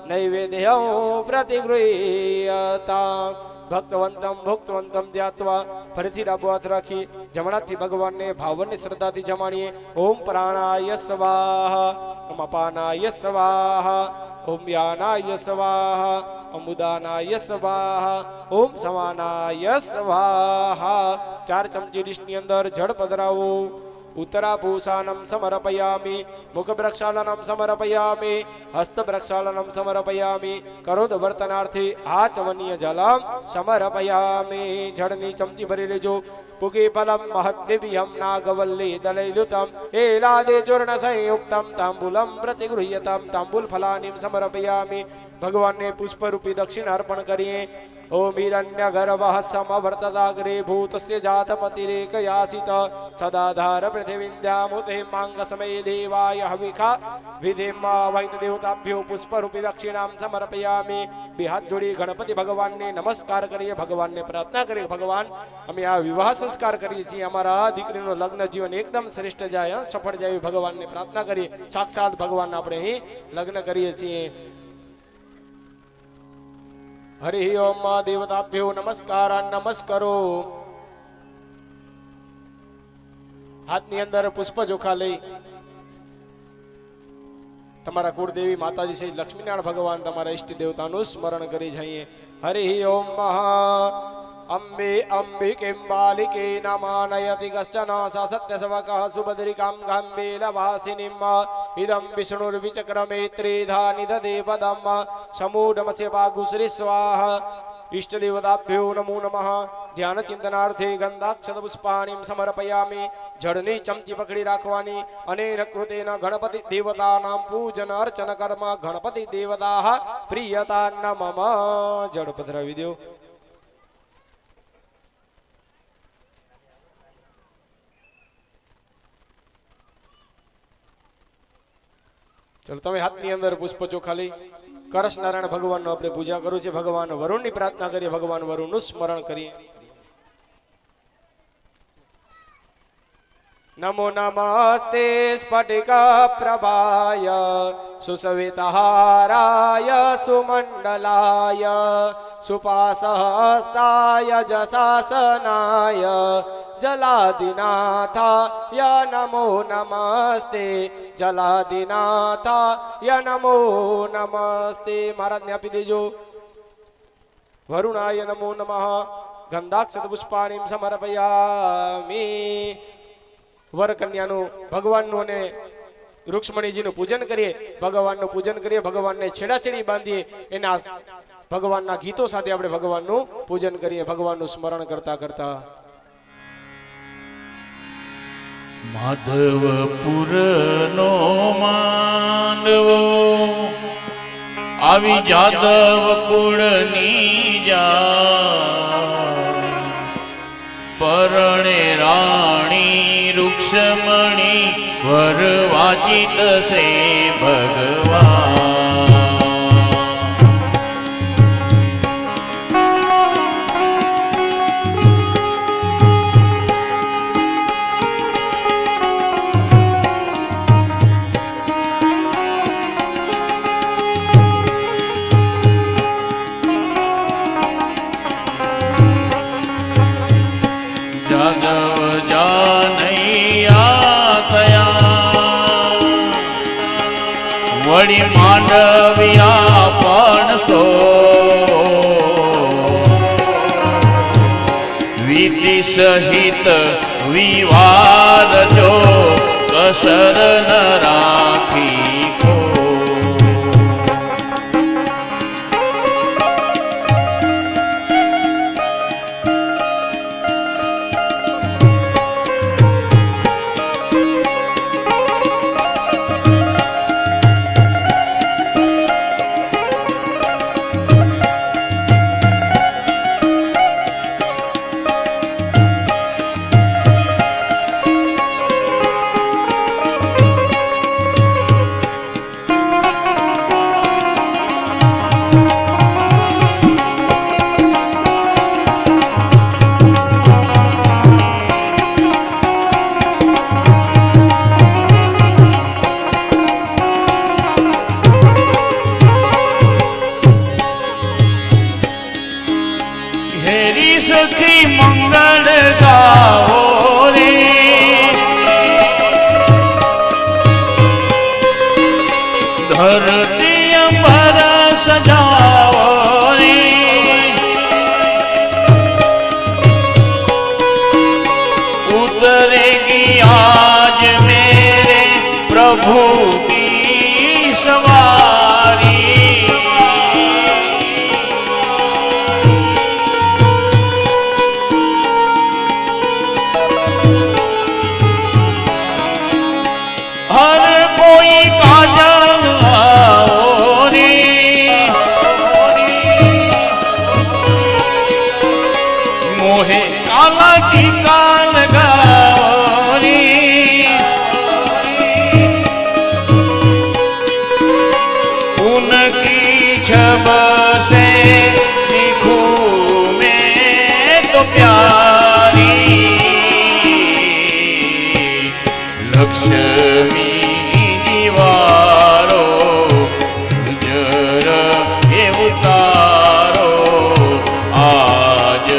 નૈવેદ્યં પ્રતિગૃહ્યતા. ભક્તવંતમ ભુક્તવંતમ ધ્યાત્વા. ફરીથી ડાબો હાથ રાખી જમણાથી ભગવાનને ભાવનની શ્રદ્ધાથી જમાડીએ. ઓમ પ્રાણાય સ્વાહા ઓમ અપાનાય સ્વાહા ઓમ વ્યાનાય સ્વાહા ઓમ ઉદાનાય સ્વાહા ઓમ સમાનાય સ્વાહા. 4 ચમચી ડીશની અંદર જળ પધરાવો. ઉત્તરાભૂષાનમ સમર્પયામિ મુખ પ્રક્ષાલનમ સમર્પયામિ હસ્ત પ્રક્ષાલનમ સમર્પયામિ કરોદ વર્તનાર્થી આચમનીય જલમ સમર્પયામિ. જળની ચમચી ભરી લેજો. પુગે ફલમ મહદ્દિવ્યમ નાગવલ્લી દલૈલુતમ એલાદે ચૂર્ણ સંયુક્તમ તાંબૂલમ પ્રતિગૃહ્યતમ તાંબૂલ ફલાનિમ સમર્પયામિ. ભગવાનને પુષ્પરૂપી દક્ષિણા અર્પણ કરીએ. ઓમ હિરણ્ય ગર્ભઃ સમવર્તદાગ્રે ભૂતસ્ય જાતપતિરેકયાસિત સદાધાર પૃથિવિન્દ્યામુતે માંગ સમયે દેવાય હવિખા વિધિમા વૈત દેવતાભ્યો પુષ્પરૂપી દક્ષિણામ સમર્પયામિ. 2 હાથ જોડી ગણપતિ ભગવાનને નમસ્કાર કરીએ. ભગવાનને પ્રાર્થના કરીએ. ભગવાન, અમે આ વિવાહ સંસ્કાર કરીએ છીએ, અમારા દીકરીનું લગ્ન જીવન એકદમ શ્રેષ્ઠ જાય, સફળ જાય. ભગવાનને પ્રાર્થના કરીએ. સાક્ષાત ભગવાન આપણે અહીં લગ્ન કરીએ છીએ. હરિ ઓમ દેવતાભ્યો નમસ્કાર નમસ્કારો. હાથની અંદર પુષ્પ ચોખા લઈ તમારા કુળદેવી માતાજી શ્રી લક્ષ્મીનારાયણ ભગવાન તમારા ઈષ્ટ દેવતાનું સ્મરણ કરી જઈએ. હરિ ઓમ મહા અંબે અંબિકે બાલિકે નમાનયતિ કશ્ચન સ સત્ય સવકઃ સુભદ્રિકામ ગાંબેલવાસિનીમ ઇદં વિષ્ણુર્વિચક્રમે ત્રિધા નિદધે પદમ સમૂઢમસ્ય પાગુશ્રી સ્વાહા. ઈષ્ટ દેવતાભ્યો નમો નમઃ. ધ્યાન ચિંતનાર્થે ગંધાક્ષત પુષ્પાણીમ સમર્પયામિ. જળની ચમચી પકડી રાખવાની. અનેન કૃતેન ગણપતિ દેવતાનામ પૂજન અર્ચન કર્મ ગણપતિ દેવતા પ્રિયતા નમઃ. જળ પધરાવી દો. ચલો તમે હાથની અંદર પુષ્પ ચોખા લઈ કરશ નારાયણ ભગવાનનો આપણે પૂજા કરું છે. ભગવાન વરુણની પ્રાર્થના કરીએ. ભગવાન વરુણનું સ્મરણ કરીએ. નમો નમસ્તે સ્ફટિક પ્રભાય સુસવિતહારાય સુમંડલાય સુપાસહસ્તાય જશાસનાય જલાદિનાથાય નમો નમસ્તે જલાદિનાથાય નમો નમસ્તે. મહારાજને આપી દેજો. વરુણાય નમો નમઃ. ગંધાક્ષત પુષ્પાણીમ સમર્પયામિ. વર કન્યાનું ભગવાનનું અને રૂક્ષ્મણીજીનું પૂજન કરીએ. ભગવાનનું પૂજન કરીએ. ભગવાનને છેડાછેડી બાંધીએ. એના ભગવાનના ગીતો સાથે આપણે ભગવાનનું પૂજન કરીએ. ભગવાનનું સ્મરણ કરતા કરતા માધવપુરનો માંડવો આવી જાદવ કુળની જા પરણે રાણી રૂક્ષ્મણી વર વાચિત સે ભગવાન. જાનૈયા થયા વળી માંડવ્યા પણ સો વિધિ સહિત વિવાદ જો કસર ન રાખી કો સખી મંગળ ગાઓ રે ધરતી અંબર સજાઓ રે ઉતરેગી આજ મેરે પ્રભુ કી સવારી मोहे काला की कान गारी उनकी छब से दिखूं मैं तो प्यारी लक्ष्मी दीवारो जर ये उतारो आज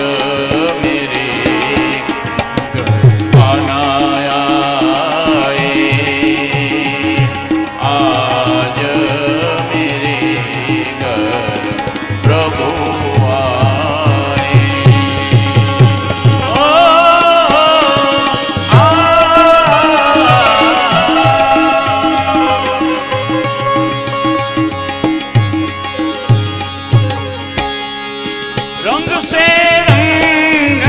रंग से रंग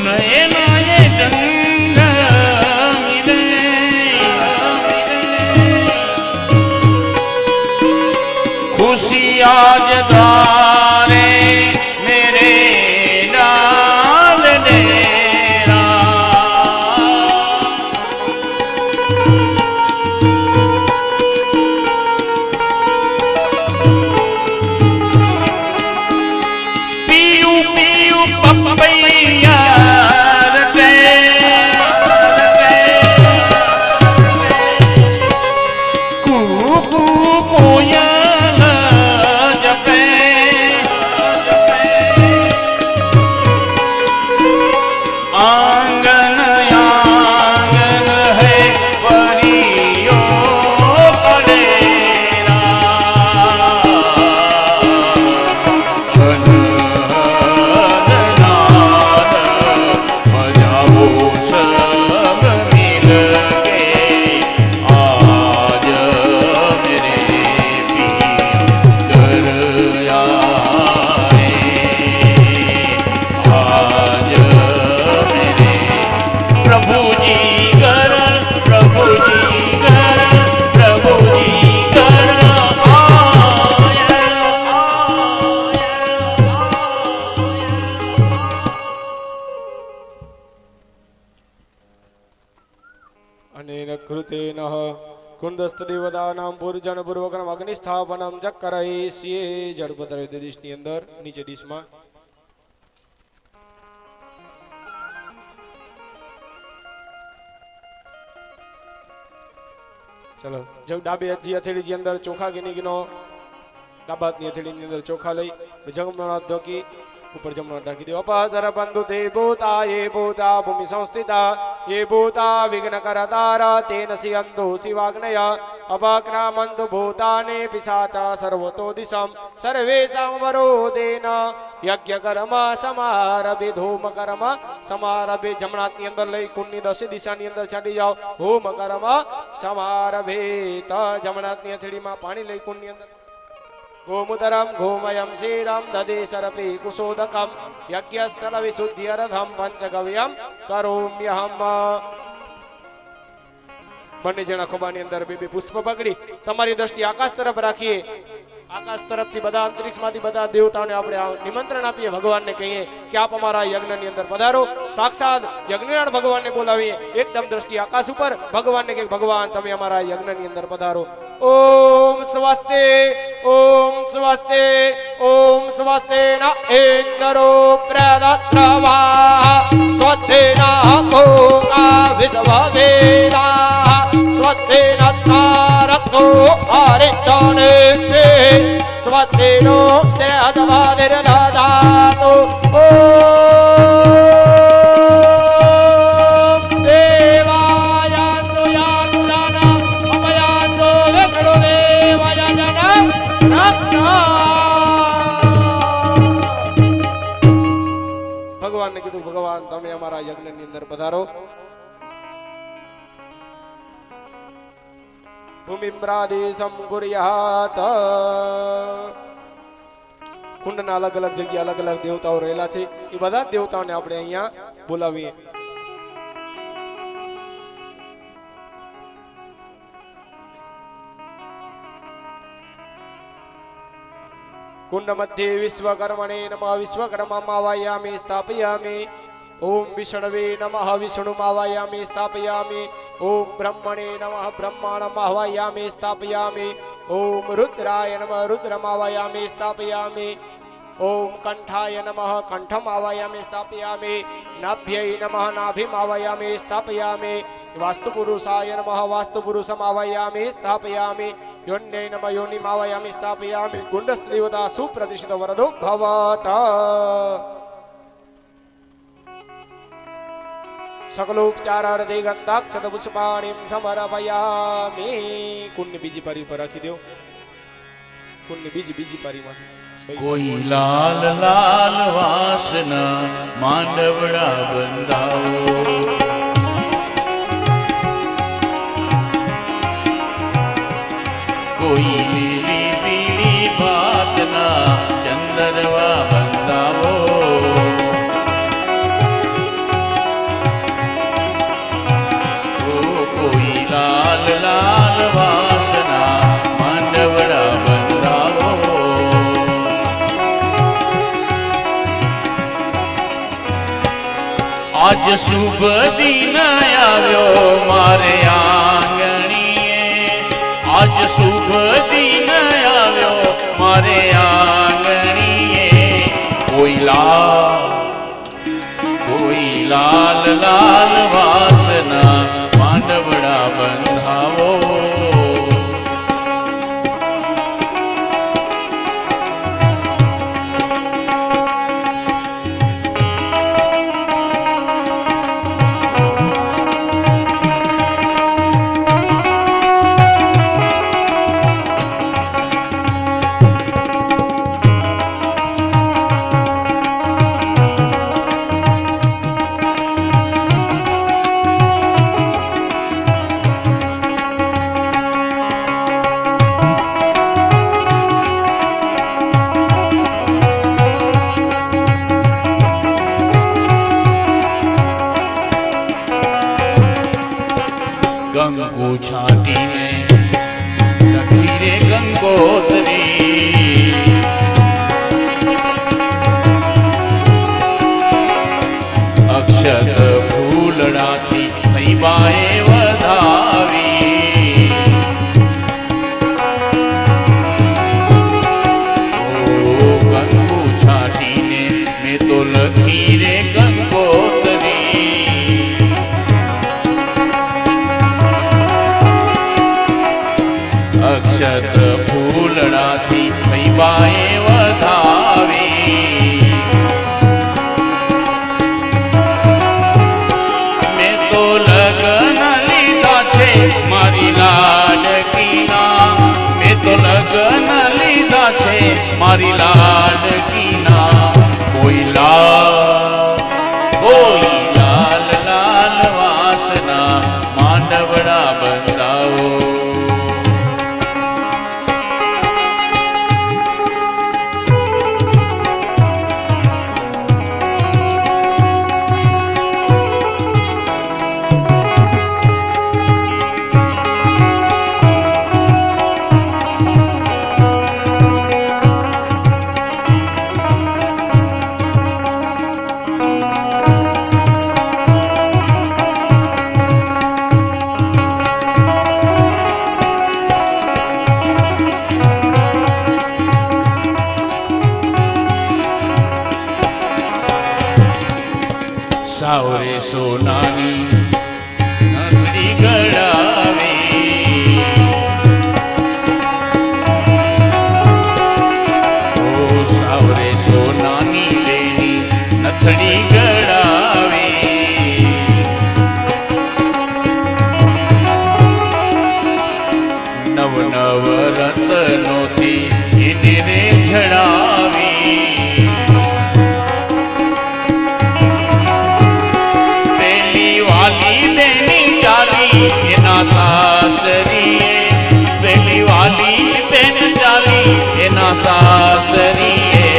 नए नए रंग खुशी आज द्वारे मेरे डाल डेरा पपैया कू कोयल जपे आंगन आंगन है परियो पड़ेरा कृतेन कुंदस्तदेवतानां पूर्जन पूर्वकम अग्निस्थापनम चक्करयिष्ये जड़पत्र डिशની અંદર નીચે ડીશમાં ચલો જો ડાબી હથેળીની અંદર ચોખા ગીની ગીનો ડાબા હાથની હથેળીની અંદર ચોખા લઈ જગમનાથ ધોકી ઉપર જમણો હાથ રાખી દો. અપધર બંધુ તે ભૂતા એ ભૂતા ભૂમિ સંસ્થિતા એ ભૂતા વિઘ્ન કરતારા તેન સિયંતુ શિવાગ્નય અપક્રામંતુ ભૂતાને પિશાચા સર્વતો દિશમ સર્વેષાં વરોદેન યજ્ઞ કર્મ સમારભે ધૂમ કર્મ સમારભે. જમણા હાથની અંદર લઈ કુંડની દસે દિશાની અંદર ચાલી જાઓ. હોમ કર્મ સમારભે. જમણા હાથની હથેળીમાં પાણી લઈ કુંડની અંદર गोमुदरम गोमयम श्रीरम दधे सरपे कुशोदकम यज्ञस्थल विशुद्ध्यर्थम पंचगव्यम करोम्यहम. બંને જણા ખોબાની અંદર બે પુષ્પ પકડી તમારી દ્રષ્ટિ આકાશ તરફ રાખીએ. આકાશ તરફથી બધા અંતરિક્ષમાંથી બધા દેવતાઓને આપણે નિમંત્રણ આપીએ. ભગવાનને કહીએ કે આપ અમારા યજ્ઞની અંદર પધારો. સાક્ષાત યજ્ઞનાથ ભગવાનને બોલાવીએ. એકદમ દ્રષ્ટિ આકાશ ઉપર ભગવાનને કે ભગવાન તમે અમારા યજ્ઞની અંદર પધારો. ઓમ સ્વસ્તે ઓમ સ્વસ્તે ઓમ સ્વસ્તે ન ઇન્દ્રો પ્રદત્રવા સ્વસ્તે ન ભોગા વિશ્વવેદા સ્વસ્તે ન તારકો હરિતને સ્વસ્તે નો દેહવાદિર્દધાતુ. ભગવાનને કીધું ભગવાન તમે અમારા યજ્ઞની અંદર પધારો. ભૂમિમ્રાદેશમ કુર્યાત. કુંડના અલગ અલગ જગ્યા અલગ અલગ દેવતાઓ રહેલા છે. એ બધા દેવતાઓને આપણે અહીંયા બોલાવીએ. कुंड मध्ये विश्वकर्मणे नमः विश्वकर्मावायामि स्थापयामि. ओम विष्णवे नमः विष्णुमावायामि स्थापयामि. ओम ब्रह्मणे नमः ब्रह्माणमावायामि स्थापयामि. ओम रुद्राय नमः रुद्रमावायामि स्थापयामि. ओम कंठाय नमः कंठमावायामि स्थापयामि. नाभ्यै नमः नाभिमावायामि स्थापयामि. वास्तुपुरुषाय नमः वास्तुपुरुषमावायामि स्थापयामि. योन्यै नमः योनिमावायामि स्थापयामि. कुण्डस्थदेवता सुप्रतिष्ठित वरदो भवत. सकलोपचारार्थे गंधाक्षत पुष्पाणिं समर्पयामि. कुंड बीजी पारी पर रखी दो. कुंड बीजी पारी में કોઈ લાલ લાલ વાસના માંડવડા બંધાવો. કોઈ લીલી પીળી ભાતના ચંદરવા બંધાવો. કોઈ લાલ લાલ વાસના માંડવડા બંધાવો. આજ શુભ દિન આવ્યો મારે આંગણીએ. આજ શુભ દિન આવ્યો મારે આંગણીએ. કોઈ લાલ લાલ વાસના માંડવડા બંધાવો. કંકુ છાંટીને લખી રે ગંગોત્રી. અક્ષત ફૂલડાથી થઈ બાએ વધાવી. ઓ કંકુ છાંટીને મેં તો લખી રે ગંગોત્રી. અક્ષત ફૂલડાથી થઈ બાએ વધાવી. માંડવડા બંધાવો. સાવરે સોનાની નથડી ગળાવી, ઓ સાવરે સોનાની લેની નથડી ગળાવી, નવ નવ રતનોથી એને રે જડાવી, એના સાસરીએ પેલી વાલી બેન ચાલી એના સાસરીએ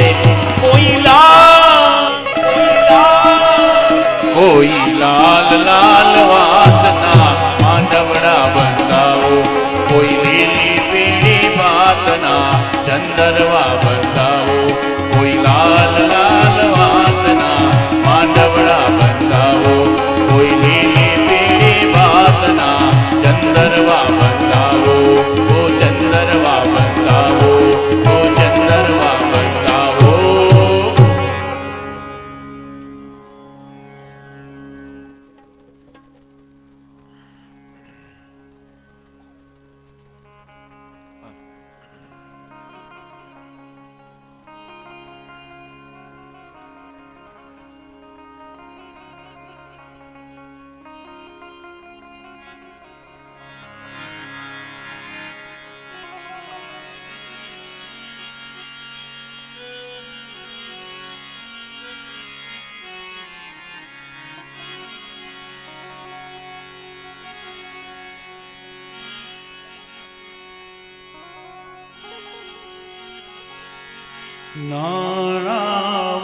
કોઈ લાલ લાલ વાસના માંડવડા બંધાવો, કોઈ લીલી પીળી વાતના ચંદરવા બંધાવો, કોઈ લાલ લાલ વાસના માંડવડા બંધાવો, કોઈ લીલી ચંદરવા બંધાવો, ઓ ચંદરવા બંધાવો, ઓ ચંદરવા બંધાવો.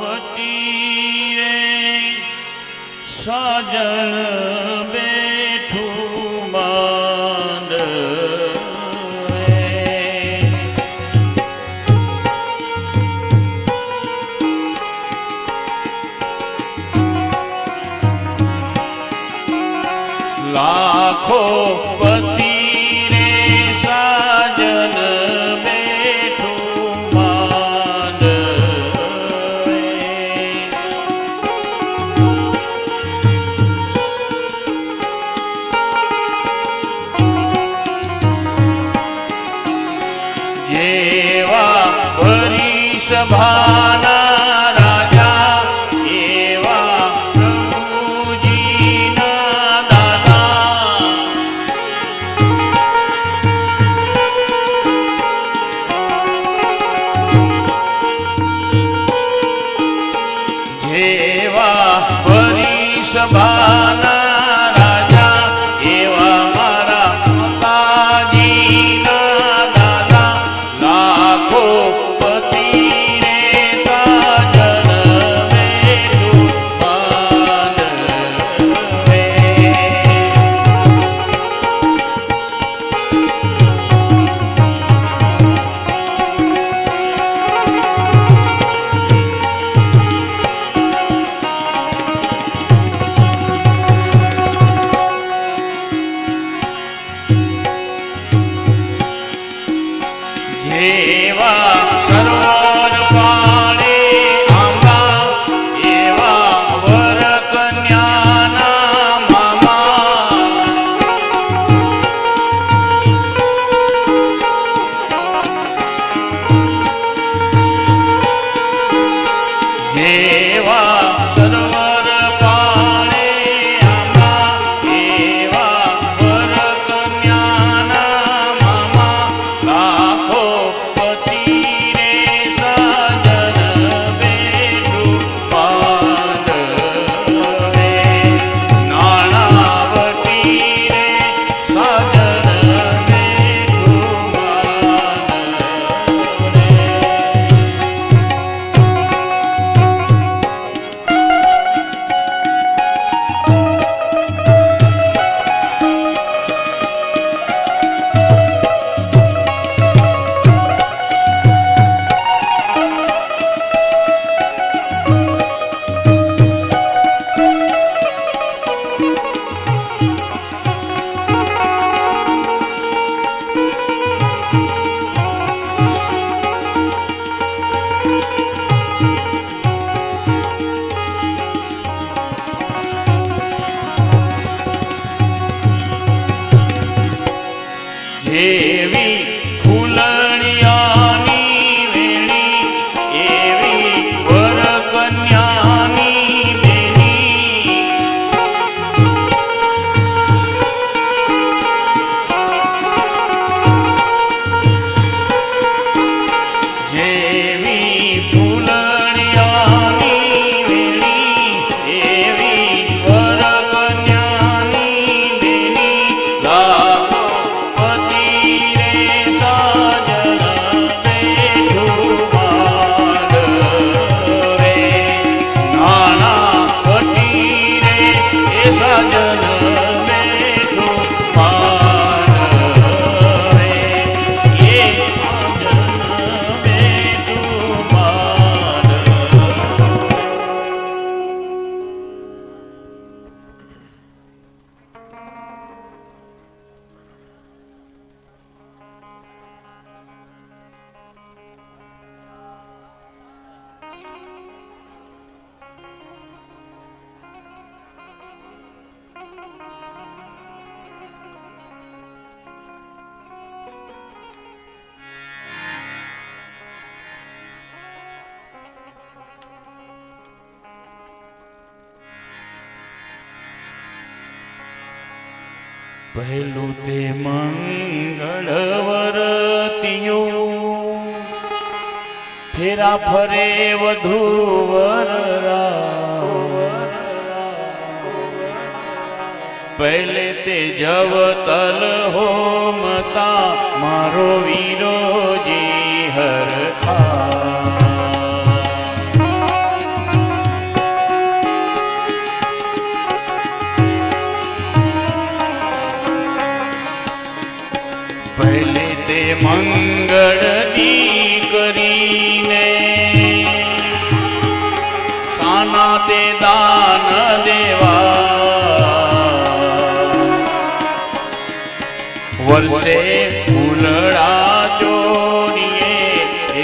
નાણાવતી રે સાજન બેઠું માંડવે, લાખો પતિ રે સાજન સભાના રાજા એવા પ્રભુજીના દાદા, જેવા ભરી સભાના રાજા એવા મારા માતાજીના દાદા, લાખો જેવા સરોવર પાળે આંબા એવા વર કન્યાના મામા, જેવા સરોવર પાળે આંબા એવા વર કન્યાના મામા, લાખો જેવી ફૂલણિયાની વેણી એવી વર કન્યાની બેની જેવી ફૂલણિયાની વેણી એવી વર કન્યાની બેની લાખો પતિ રે સાજન બેઠું માંડવે નાના પતિ રે એ સાજન બેઠું માંડવે એ સાજન બેઠું માંડવે. પહેલું તે મંગળવરતિયું ફેરા ફરે વધુ વરરા પહેલે તે જવતલ હોમતા મારો વીરોજી હરખા પહેલે તે મંગળ કરીને સાના તે દાન દેવા વર્ષે ફૂલડા ચોરીએ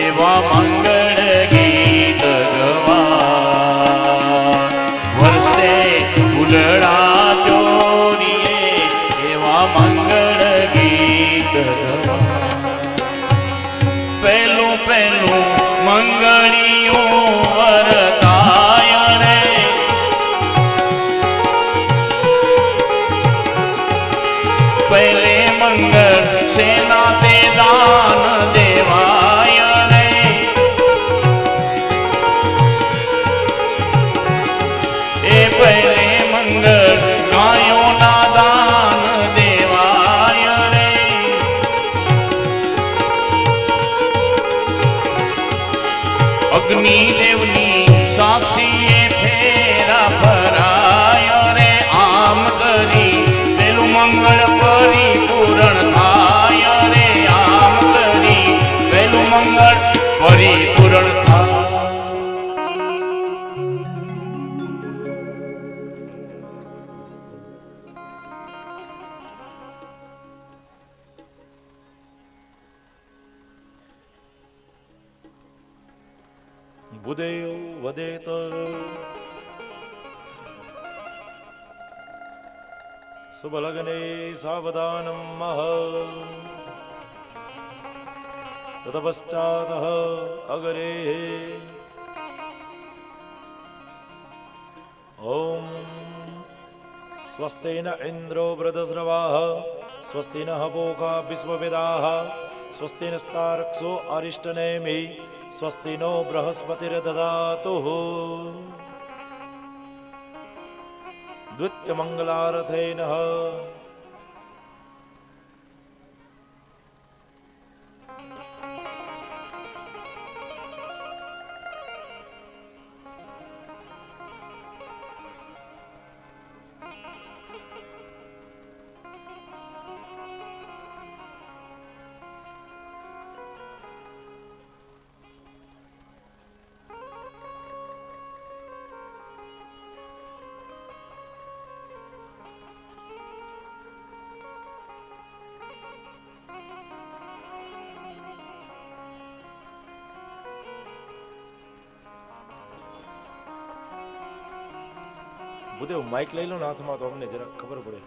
એવા મંગળ ગીત ગવા વર્ષે ફૂલડા ચોરીએ એવા મંગળ ગીત પેલું પેલું મંગળિયું વરતાય રે પહેલે મંગળ સેના તે દાન દેવાય રે એ પહેલે મંગળ ગાયોના દાન દેવાય રે અગ્નિદેવની સાક્ષીએ ફેરા ફરાય રે આમ કરી પેલું મંગળ પરિપૂર્ણ થાય રે આમ કરી પેલું મંગળ પરિપૂર્ણ થાય. બુદેવ વદેત શુભલગ્ને સાવધાનમ મહ તતપશ્ચાત અગરે ઓમ સ્વસ્તિ ન ઇન્દ્રો વૃધસ્રવાઃ સ્વસ્તિ નઃ પૂષા વિશ્વવેદાઃ સ્વસ્તિ નસ્તારક્ષો અરિષ્ટનેમિ સ્વસ્તિ નો બૃહસ્પતિર્દધાતુ દ્વિતીયમંગલારથેન ભૂદેવ માઇક લઈ લો ને હાથમાં તો અમને જરા ખબર પડે.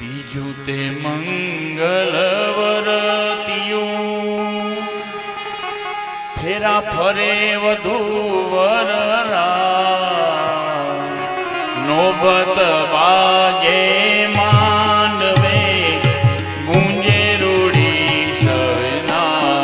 બીજું તે મંગલ વરતિયું ફેરા ફરે વધુ વરરા નોબત બાજે માંડવે ગુંજે રૂડી સરના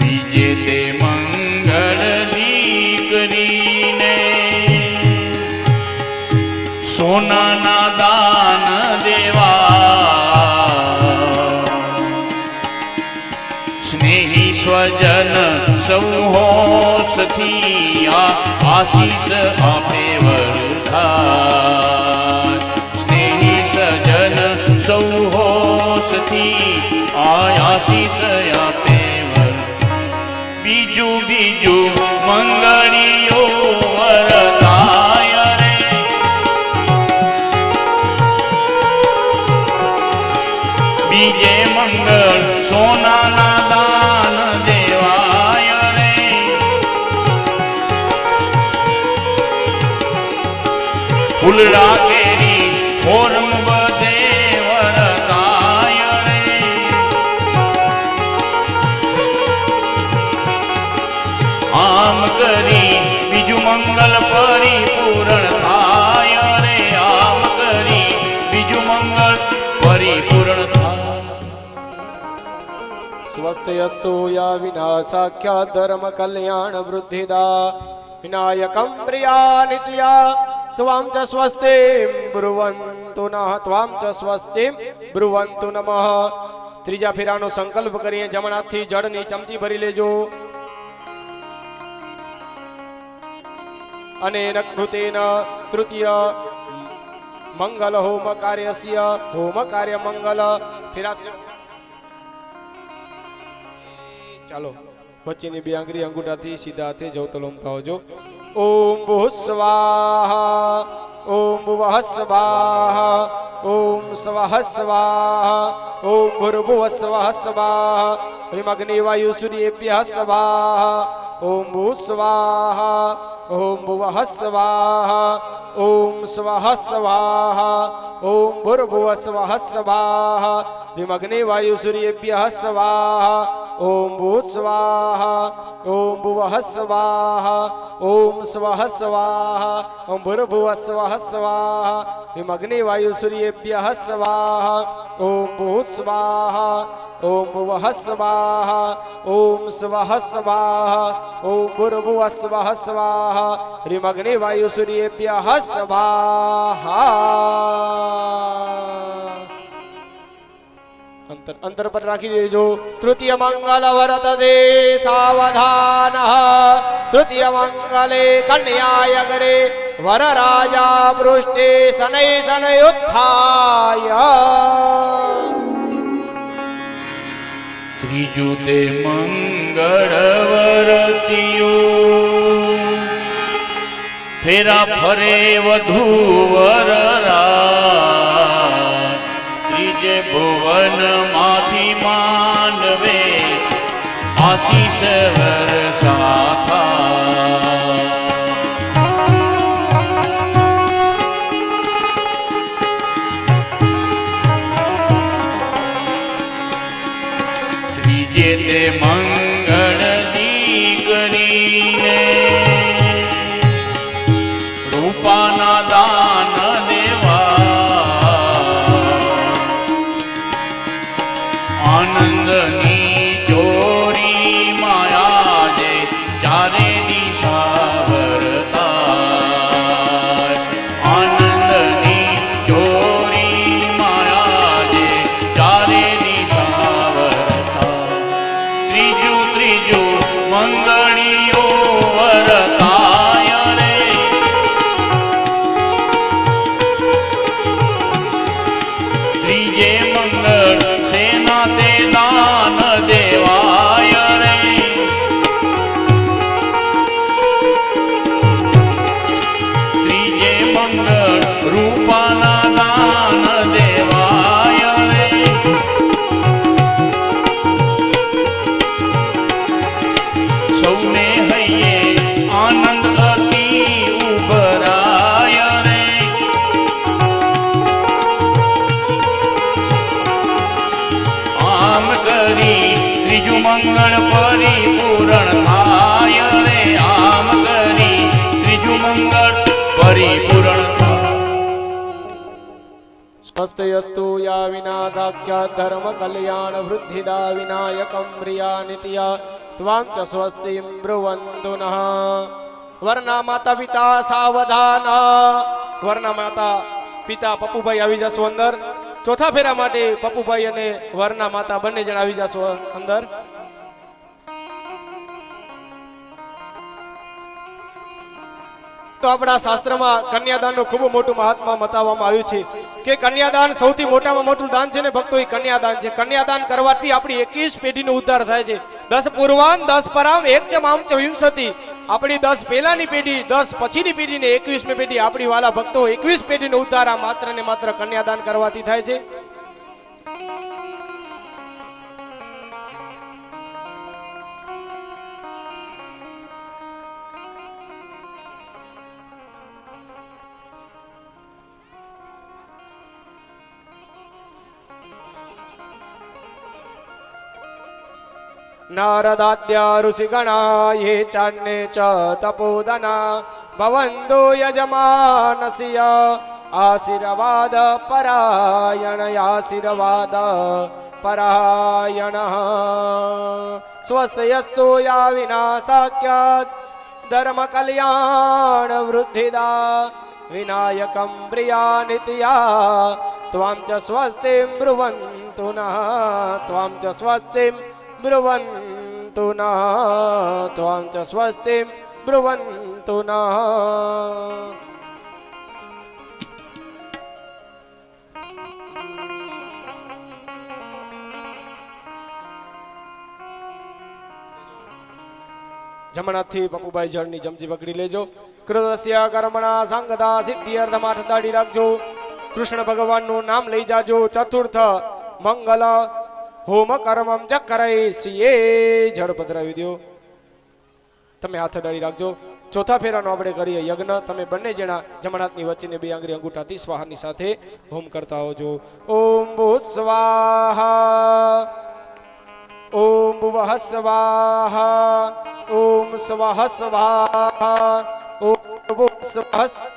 બીજે તે મંગળ દીકરીને સોનાના દાન દેવા સ્નેહી સ્વજન સૌ હો સખી આશીષ આપે વરદાન સ્નેહી સજન સૌ હો સખી આશીષ આપે બીજું બીજું મંગળીઓ વરતાય રે બીજે મંગળ સોનાના દાન દેવાય રે ફૂલડા કેરી ફોરમ બધે વરતાય રે આમ કરી બીજું મંગલ પરિપૂર્ણ થાય રે આમ કરી બીજું મંગળ પરિપૂર્ણ થાય સ્વસ્તયસ્તુ યા વિનાશાખ્યા ધર્મ કલ્યાણ વૃદ્ધિદા વિનાયકમ પ્રિયા નિત્યા ત્વામ ચ સ્વસ્તિમ બ્રુવંતુ નઃ ત્વામ ચ સ્વસ્તિમ બ્રુવંતુ નમઃ ત્રીજા ફેરાનો સંકલ્પ કરીએ જમણા હાથથી જળની ચમચી ભરી લેજો અને નકૃતેન તૃતીય મંગલ હોમ કાર્યસ્ય હોમ કાર્ય મંગલ ફેરાસ્ય ચાલો વચ્ચેની બે આંગળી અંગૂઠાથી સીધા હાથે જવતલોમતા હોજો ઓમ ભૂ સ્વાહા ઓમ ભુવઃ સ્વાહા ઓમ સ્વઃ સ્વાહા ઓમ ભૂર્ભુવઃ સ્વઃ સ્વાહા હ્રીમ અગ્નિ વાયુ સૂર્યેભ્યઃ સ્વાહા ઓમ ભૂ સ્વાહા ઓમ ભુવઃ સ્વાહા ઓમ સ્વઃ સ્વાહા ઓમ ભૂર્ભુવઃ સ્વઃ સ્વાહા હ્રીમ અગ્નિ વાયુ સૂર્યેભ્યઃ સ્વાહા ઓમ ભૂ સ્વાહા ઓમ ભુવઃ સ્વાહા ઓમ સ્વઃ સ્વાહા ઓમ ભૂર્ભુવઃ સ્વઃ સ્વાહા હ્રીમ અગ્નિ વાયુ સૂર્યેભ્યઃ સ્વાહા ઓમ ભૂ સ્વાહા ઓમ ભુવઃ સ્વાહા ઓમ સ્વઃ સ્વાહા ઓમ ભૂર્ભુવઃ સ્વઃ સ્વાહા હ્રીમ અગ્નિ વાયુ સૂર્યેભ્યઃ સ્વાહા અંતર પર રાખી દેજો તૃતીય મંગલ વરતતે સાવધાન તૃતીય મંગલે કન્યાય અગ્રે વરરાજા પૃષ્ઠે શનૈ શનયુત્થાય ત્રીજું તે મંગળ વરતિયું ફેરા ફરે વધુ વરરા ત્રીજે ભુવન માંથી માંડવે આશીષ વરસાથા ત્રીજે તે મંગળ દીકરીને રૂપાના દાન આનંદની ચોરી માયા જે ચારે દિશા વરતાય આનંદની ચોરી માયા જે ચારે દિશા વરતાય ત્રીજું મંગળીઓ ને હૈયે આનંદ અતિ ઉભરાય રે આમ કરી ત્રીજું મંગળ પરિપૂર્ણ થાય રે આમ કરી ત્રીજું મંગળ પરિપૂર્ણ થાય સ્વસ્તયસ્તુ યા વિના સાક્ષાત ધર્મ કલ્યાણ વૃદ્ધિદા વિનાયકમ પ્રિયા નિત્યા ત્વાં ચ સ્વસ્તિમ બ્રુવન્તુ નઃ વરના માતા પિતા સાવધાન વરના માતા પિતા પપ્પુભાઈ આવી જશો અંદર ચોથા ફેરા માટે પપ્પુભાઈ અને વરના માતા બંને જણ આવી જશો અંદર તો આપણા શાસ્ત્રમાં કન્યાદાનનું ખૂબ મોટું મહાત્મા બતાવવામાં આવ્યું છે કે કન્યાદાન સૌથી મોટામાં મોટું દાન છે ને ભક્તો એ કન્યાદાન છે કન્યાદાન કરવાથી આપણી 21 પેઢીનો ઉદ્ધાર થાય છે 10 પૂર્વાન 10 પરામ 1 ચ મામ ચ વિંશતિ આપણી 10 પહેલાની પેઢી 10 પછીની પેઢી ને 21મી પેઢી આપણી વાલા ભક્તો 21 પેઢીનો ઉદ્ધાર આ માત્ર ને માત્ર કન્યાદાન કરવાથી થાય છે नारदाद्या ऋषिगणा ये चान्ये च तपोधना भवन्तु यजमानस्य आशीर्वाद परायण आशीर्वाद परायणः स्वस्तियस्तु या विनाशाख्यात् धर्म कल्याण वृद्धिदा विनायकं प्रिया नित्या त्वां च स्वस्तिं ब्रुवन्तु नः त्वां च स्वस्तिं ब्रुवन्तु नः त्वां च स्वस्तिं ब्रुवन्तु नः જમણાથી પપ્પુભાઈ જળની જમજી પકડી લેજો કૃતસ્ય કર્મણા સંગતા સિદ્ધિ અર્થમાં દાડી રાખજો કૃષ્ણ ભગવાનનું નામ લઈ જાજો ચતુર્થ મંગલ હોમ કર્મમ જ કરઈસીએ જળ પધરાવી દો તમે હાથ ડાળી રાખજો ચોથા ફેરાનો આપણે કરીએ યજ્ઞ તમે બંને જણા જમણાની વચ્ચેની બે આંગળી અંગૂઠાથી સ્વાહાની સાથે હોમ કરતા હોજો ઓમ ભૂત સ્વાહા ઓમ ભુવઃ સ્વાહા ઓમ સ્વઃ સ્વાહા ઓમ ભુવઃ સ્વાહા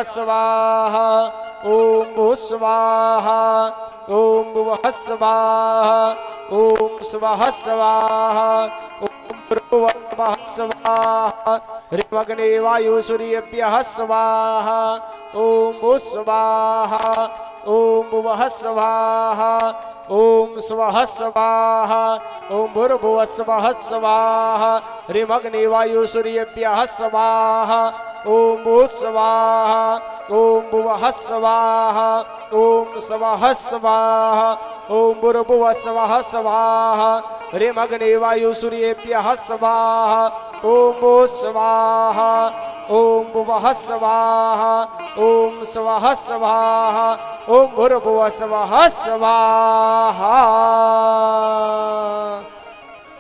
સ્વાહા ઓમ ભૂ સ્વાહા ઓમ ભુવઃ સ્વાહા ઓમ સ્વઃ સ્વાહા ઓમ ભ્રુવઃ સ્વાહા હ્રીમ અગ્ને વાયુ સૂર્યેભ્યઃ સ્વાહા ઓમ ભૂ સ્વાહા ઓમ ભુવઃ સ્વાહા ઓમ સ્વઃ સ્વાહા ઓમ ભૂર્ભુવઃ સ્વઃ સ્વાહા હ્રીમ અગ્ને વાયુ સૂર્યેભ્યઃ સ્વાહા ઓમ ભૂ સ્વાહા ઓમ ભુવઃ સ્વાહા ઓમ સ્વઃ સ્વાહા ઓમ ભૂર્ભુવઃ સ્વઃ સ્વાહા હ્રીમ અગ્ને વાયુ સૂર્યેભ્યઃ સ્વાહા ઓમ ભૂ સ્વાહા ઓમ ભુવઃ સ્વાહા ઓમ સ્વઃ સ્વાહા ઓમ ભૂર્ભુવઃ સ્વઃ સ્વાહા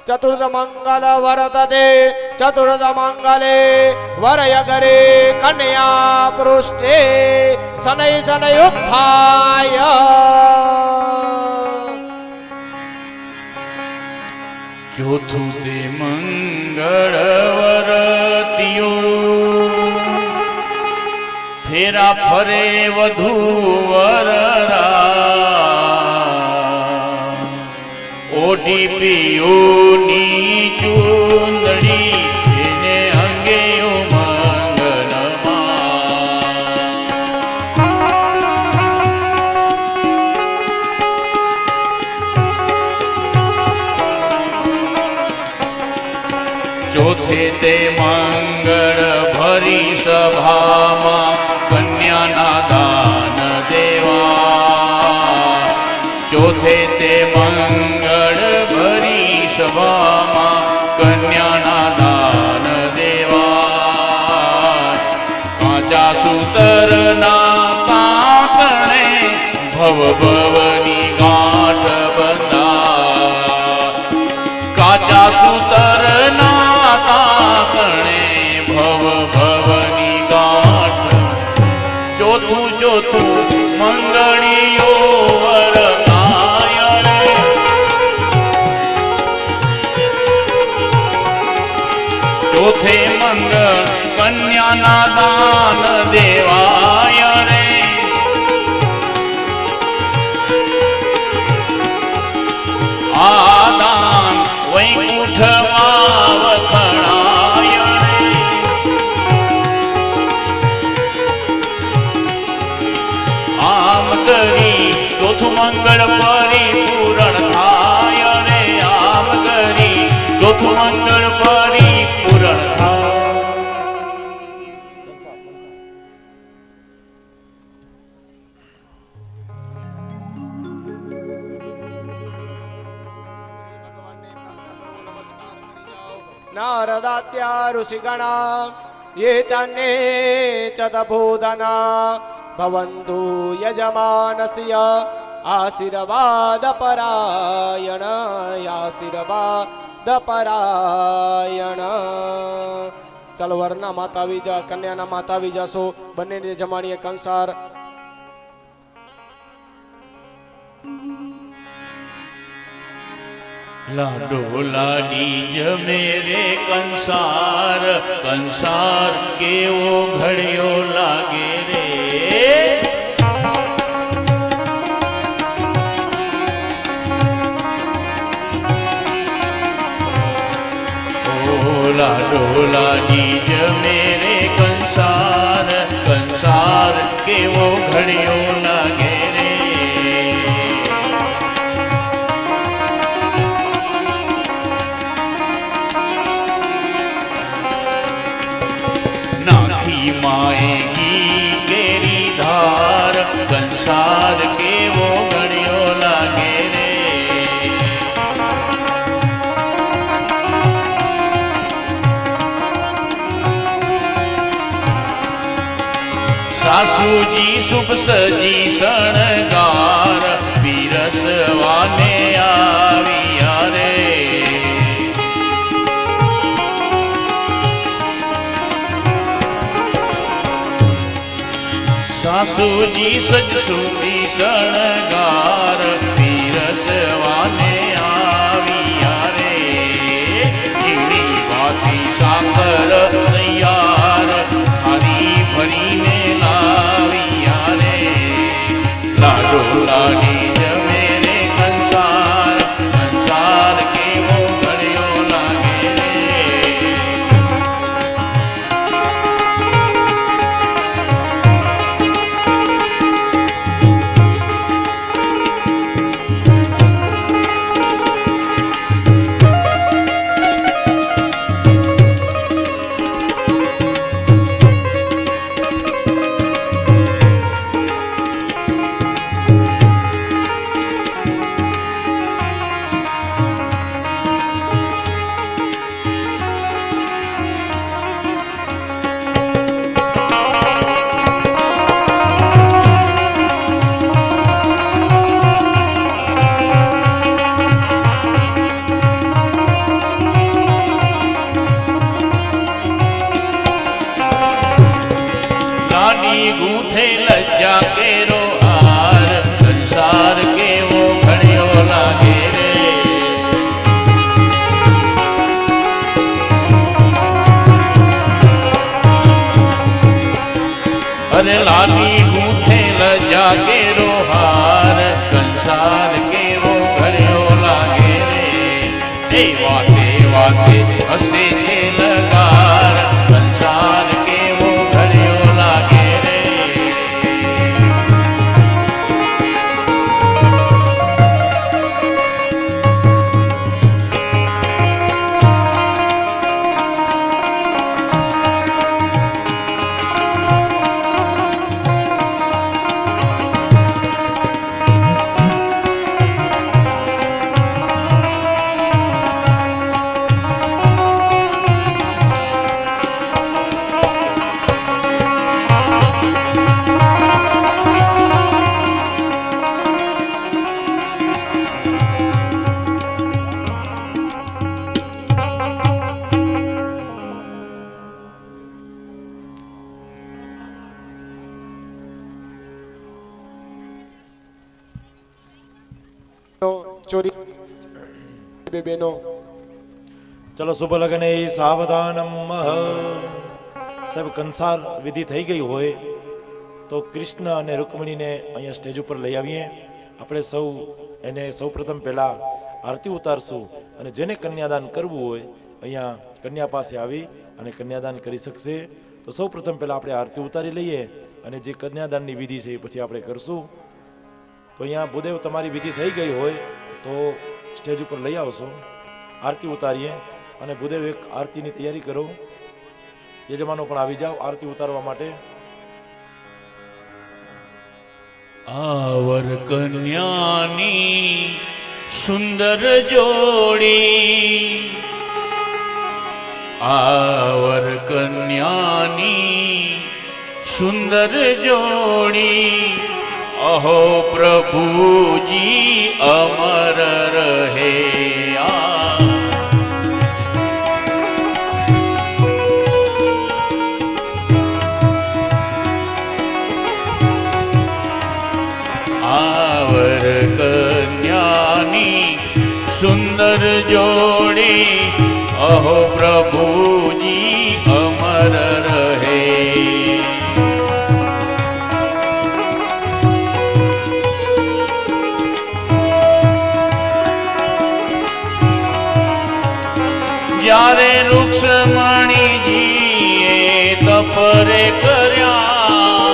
ચતુર્થ મંગલ વર્તતે ચતુર્થ મંગલે વરયગરે કન્યા પૃષ્ઠે શનૈ શનૈ ઉત્થાય ચોથું તે મંગળ વરતિયું ફેરા ફરે વધુ વરરા ઓઢી પિયોની ચૂંદડી એને અંગે ચોથે તે મંગળ ભરી સભામાં કન્યાના દાન દેવા ચોથે તે મંગળ ભરી સભામાં કન્યાના દાન દેવા કાચા સૂતરના કાંકણે ભવ ભવની ગાંઠ બંધા કાચા ચોથું મંગળીઓ વરતાય રે ચોથે મંગળ કન્યાના દાન દેવાય રે આ દાન વૈકુંઠમાં વખણાય રે આમ કરી ચોથું મંગળ પરિપૂરણ થાય રે આમ કરી ચોથું મંગળ પરિપૂરણ થાય નારદાત્યા ઋષિગણા ये चान्ये च तपोधना भवन्तु यजमानस्य आशीर्वादपरायण आशीर्वादपरायण ચાલો વરના માતા આવી જા કન્યાના માતા આવી જાશો બંનેને જમાડીએ કંસાર લાડો લાડી જમે રે કંસાર કંસાર કેવો ઘડ્યો લાગે રે લાડો લાડી જમે રે કંસાર કંસાર કેવો ઘડ્યો લાગે રે નાખી માએ ઘી કેરી ધાર કંસાર કેવો ઘડ્યો લાગે રે સાસુજી શુભ સજી શણગાર પીરસવાને આવ્યા રે સાસુજી સજસુજી શણગાર પીરસવાને આવ્યા રે ચીડી વાતી સાકર તૈયાર હરી ભરીને લાવ્યા રે લાડો લાડી જમે રે કંસાર કંસાર કેવો ઘડ્યો લાગે રે ગૂંથે લજ્જા કેરો હાર સંસાર કેવો ઘડ્યો લાગે રે અરે લાલી ગૂંથે લજ્જા કેરો હાર સંસાર કેવો ઘડ્યો લાગે રે એ વાતે વાતે હસે છે લગાર સંસાર કેવો ઘડ્યો લાગે રે ચોરી બે બેનો ચલો શુભ લગ્ને સાવધાનમ સાહેબ કંસાર વિધિ થઈ ગઈ હોય તો કૃષ્ણ અને રૂકમણીને અહીંયા સ્ટેજ ઉપર લઈ આવીએ. આપણે સૌ એને સૌ પ્રથમ પહેલા આરતી ઉતારશું અને જેને કન્યાદાન કરવું હોય અહીંયા કન્યા પાસે આવી અને કન્યાદાન કરી શકશે. તો સૌ પ્રથમ પહેલા આપણે આરતી ઉતારી લઈએ અને જે કન્યાદાનની વિધિ છે એ પછી આપણે કરશું. તો અહીંયા ભૂદેવ તમારી વિધિ થઈ ગઈ હોય તો સ્ટેજ ઉપર લઈ આવશો, આરતી ઉતારીએ અને ભૂદેવ એક આરતીની તૈયારી કરો. યજમાનો પણ આવી જાઓ આરતી ઉતારવા માટે. આવર કન્યાની સુંદર જોડી, આવર કન્યાની સુંદર જોડી, અહો પ્રભુજી અમર રહે. આવર કન્યાની સુંદર જોડી, અહો પ્રભુજી અમર રહે. જ્યારે રૂક્ષ્મણીજીએ તપરે કર્યા,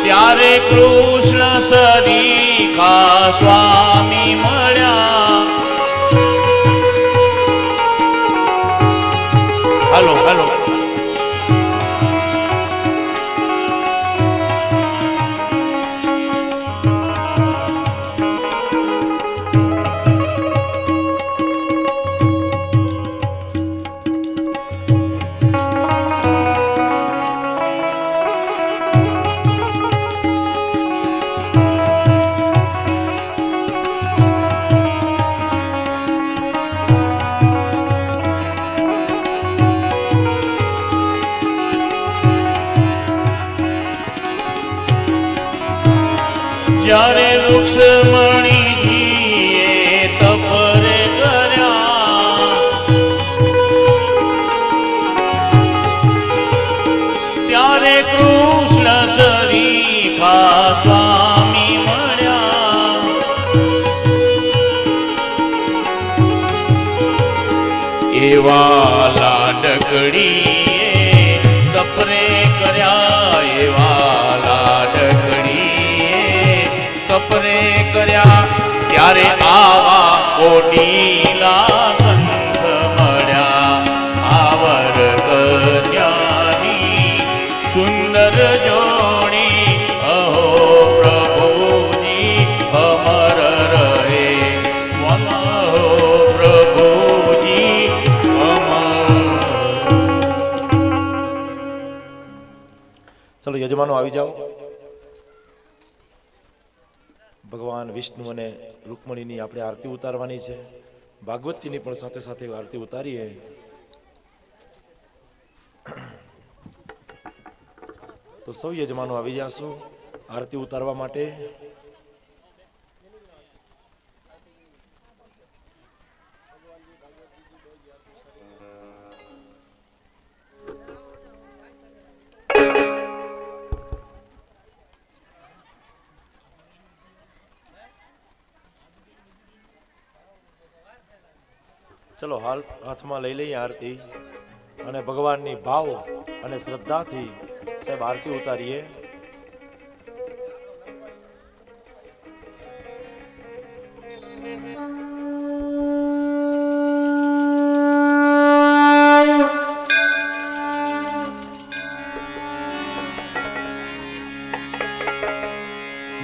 ત્યારે કૃષ્ણ સરીખા સ્વામી મળ્યા. હાલો હાલો જ્યારે રૂક્ષ્મણીજીએ તપરે કર્યા, ત્યારે કૃષ્ણ સરીખા સ્વામી મળ્યા. એવા લાડકડીએ તપરે કર્યા, એવા લાડકડી તપરે કર્યા, ત્યારે આવા કોટીલા કંઠ મળ્યા. આવર કન્યાની સુંદર જોડી, અહો પ્રભુજી અમર રહે. અહો પ્રભુજી અમર. ચલો યજમાનો આવી જાઓ. ભગવાન વિષ્ણુ અને રૂકમણીની આપણે આરતી ઉતારવાની છે. ભાગવતજીની પણ સાથે સાથે આરતી ઉતારીએ. તો સૌ યજમાનો આવી જાશો આરતી ઉતારવા માટે. ચલો હાલ હાથમાં લઈ લઈએ આરતી અને ભગવાનની ભાવ અને શ્રદ્ધાથી સાહેબ આરતી ઉતારીએ.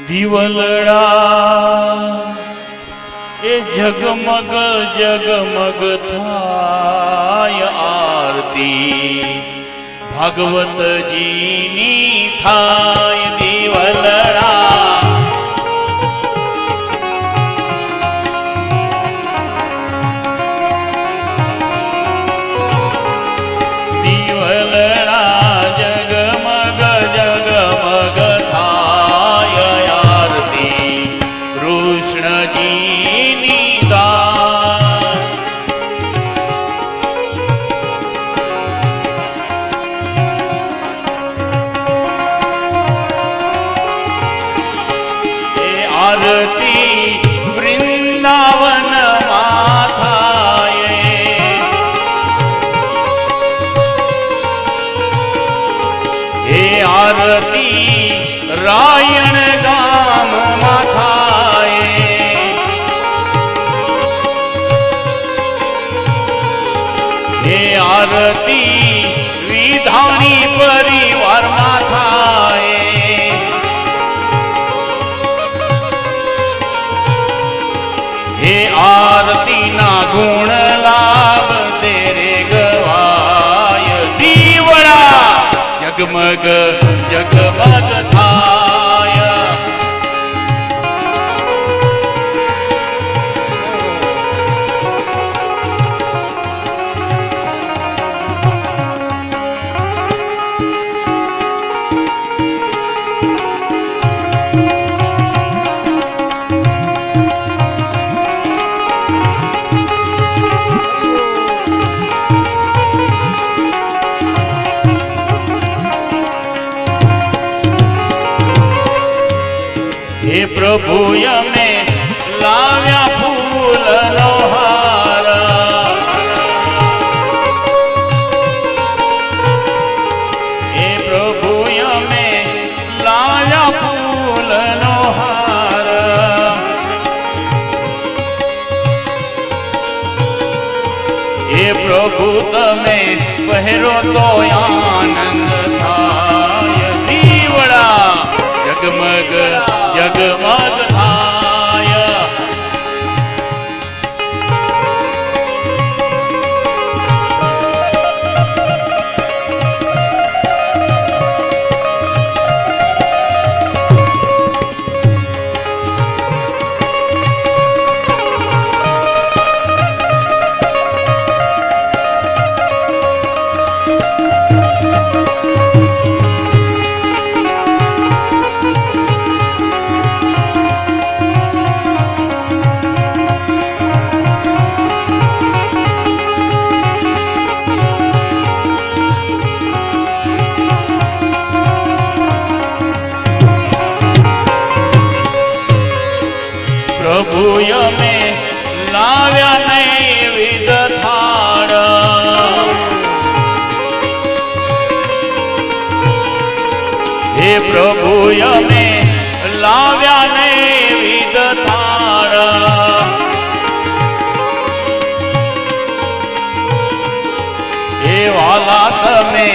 દિવલડા એ જગમગ જગમગ થાય આરતી, ભાગવતજીની થાય દિવલડા. દિવલડા જગમગ જગમગ થાય આરતી વિધાણી પરિવારમાં થાય હે આરતી ના ગુણ લાભ તેરે ગવાય દીવડા જગમગ જગમગ થાય હે પ્રભુ અમે લાવ્યા ફૂલનો હાર હે પ્રભુ અમે લાવ્યા ફૂલનો હાર હે પ્રભુ તમે પહેરો તો આનંદ થાય દીવડા જગમગ જગમગ થાય પ્રભુ અમે લાવ્યા નૈવેદ થાળ હે પ્રભુ અમે લાવ્યા નૈવેદ થાળ હે વાલા તમે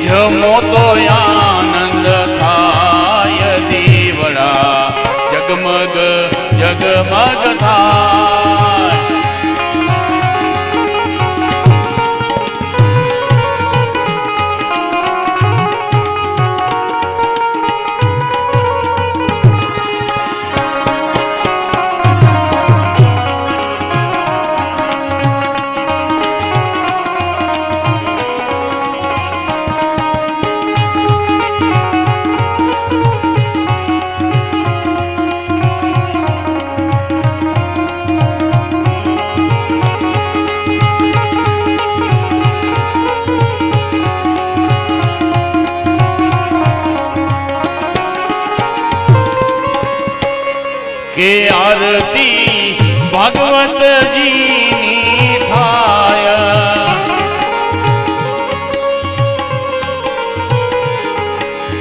જમો તો આનંદ થાય દીવડા જગમગ જગમગ થાય કે આરતી ભગવતજીની થાય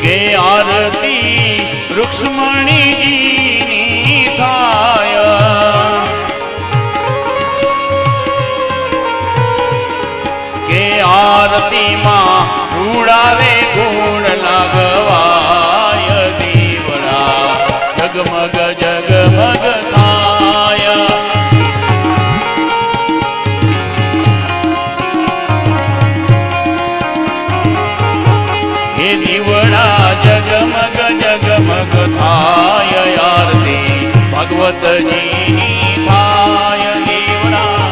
કે આરતી રૂક્ષ્મણીજીની થાય કે આરતીમાં ઉડાવે ગુણ લાગવાય દીવડા જગમગ જગમગ થાય હે દીવડા જગમગ જગમગ થાય આરતી ભગવતજીની થાય દીવડા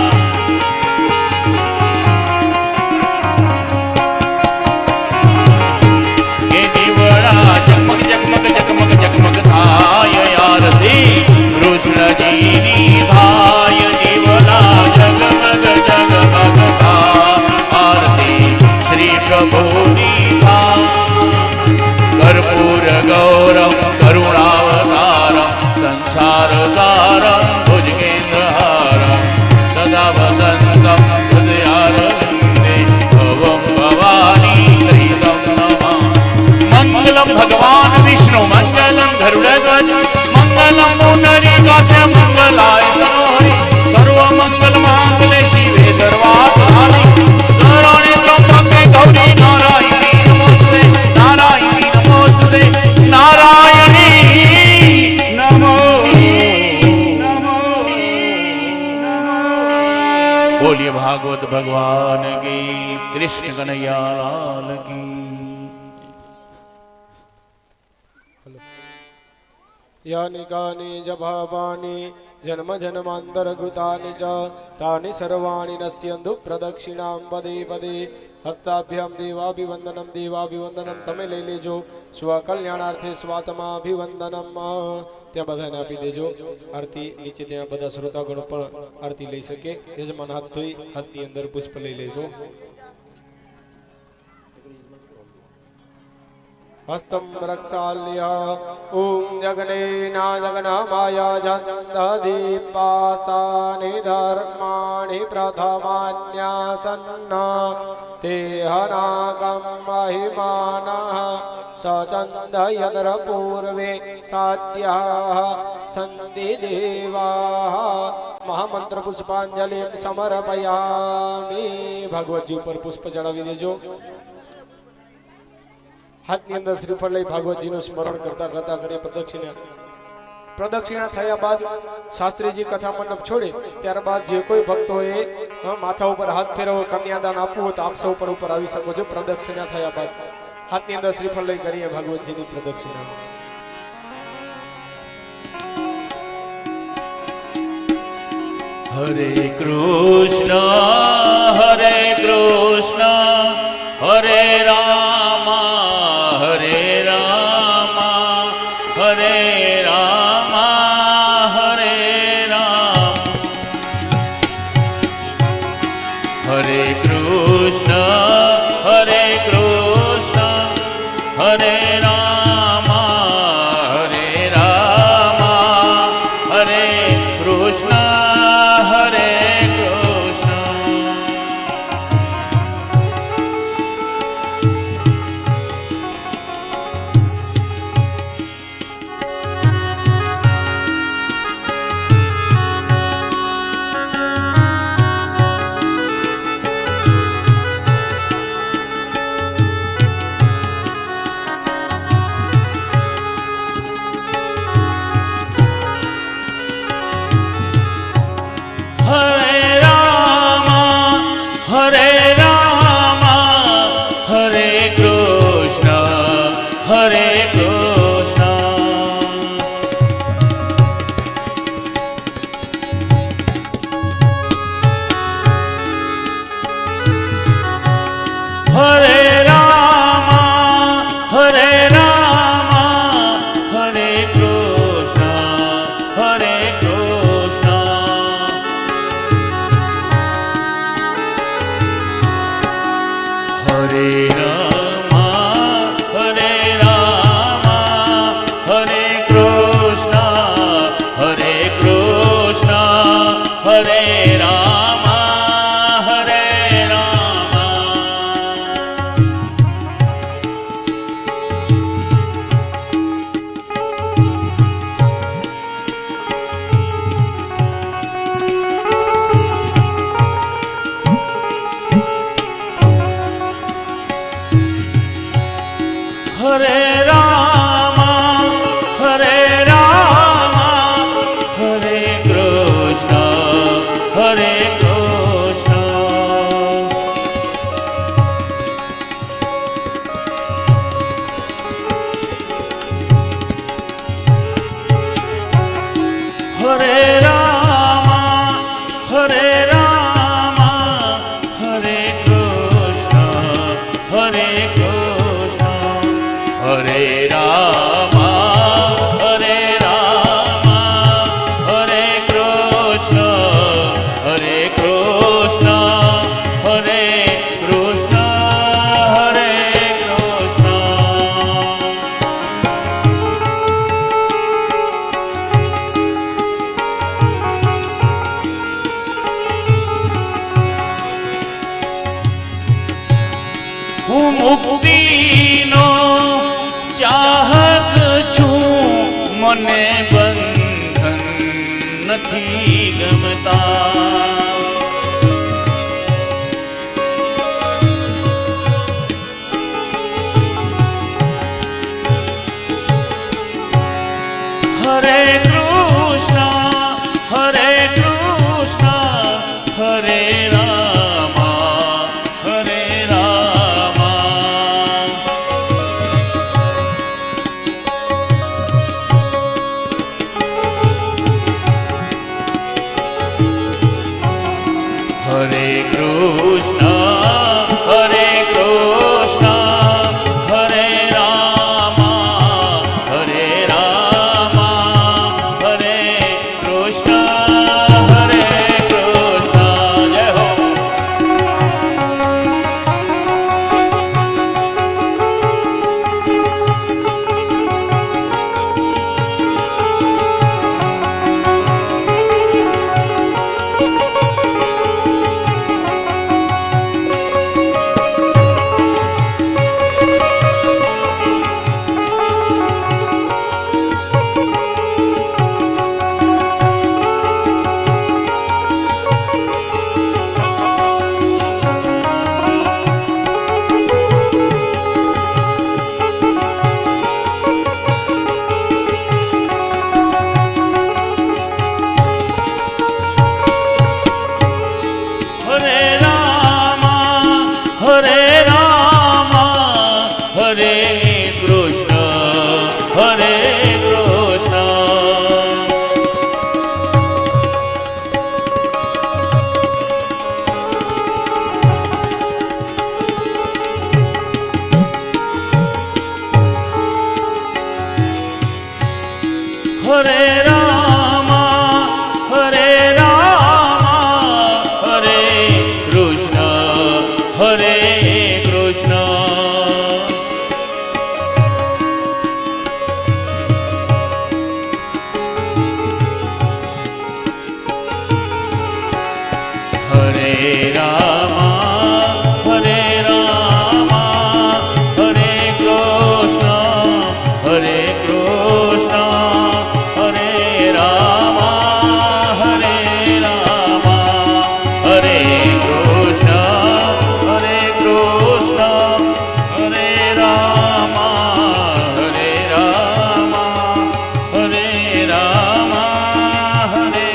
હે દીવડા જગમગ જગમગ જગમગ જગમગ થાય આરતી કૃષ્ણજીની થાય દીવડા જગમગ જગમગ થાય આરતી શ્રી પ્રભુની થાય કર્પૂર ગૌરમ કરુણાવતારમ સંસાર સારમ બોલીએ ભાગવત ભગવાન કી, કૃષ્ણ કનૈયા લાલ કી. यानि कानि च पापानि जन्म जन्मान्तरकृतानि च तानि सर्वाणि नश्यन्तु प्रदक्षिणां पदे पदे. हस्ताभ्याम देवाभिवंदनम તમે લઈ લેજો. સ્વકલ્યાણાર્થે સ્વાત્માભિવંદનમ. ત્યાં બધાને આપી દેજો આરતી. નીચે ત્યાં બધા શ્રોતાગણો પણ આરતી લઈ શકે. યજમાન હાથ ધોઈ હાથની અંદર પુષ્પ લઈ લેજો. हस्तं रक्षाल्य ओम जगनेना जगन्माया जन्ददीपास्तानि धर्माणि प्रथमान्यासन्न ते हनाकं महिमानः सचन्द यत्र पूर्वे साध्याः सन्ति देवाः. महामंत्र पुष्पांजलिं समर्पयामि. भगवतजी ઉપર પુષ્પ ચડાવી દેજો. હાથની અંદર શ્રીફળ લઈ ભાગવતજીનું સ્મરણ કરતા કરતા કરીએ પ્રદક્ષિણા થયા બાદ શાસ્ત્રીજી કથા મંડપ છોડે ત્યારબાદ જે કોઈ ભક્તોએ માથા ઉપર હાથ ફેરવો, કન્યાદાન આપવું હોય તો આપ સૌ પણ ઉપર આવી શકો છો. પ્રદક્ષિણા થયા બાદ હાથની અંદર શ્રીફળ લઈ કરીએ ભાગવતજીની પ્રદક્ષિણા. હરે કૃષ્ણ હરે કૃષ્ણ હરે રામ હરે રામ હરે રામ હરે રામ. હરે કૃષ્ણ હરે કૃષ્ણ હરે રામ હરે રામ હરે કૃષ્ણ હરે કૃષ્ણ. મુક્તિનો ચાહક છું, મને બંધન નથી ગમતા. હરે કૃષ્ણ હરે કૃષ્ણ હરે રામ હરે કૃષ્ણ હરે કૃષ્ણ હરે રામ હરે રામ હરે કૃષ્ણ હરે કૃષ્ણ. જય હો. હરે રામ હરે રામ હરે કૃષ્ણ હરે કૃષ્ણ. હરે રામ હરે રામ હરે કૃષ્ણ હરે કૃષ્ણ હરે રામ હરે રામ હરે કૃષ્ણ હરે કૃષ્ણ હરે રામ હરે રામ હરે રામ હરે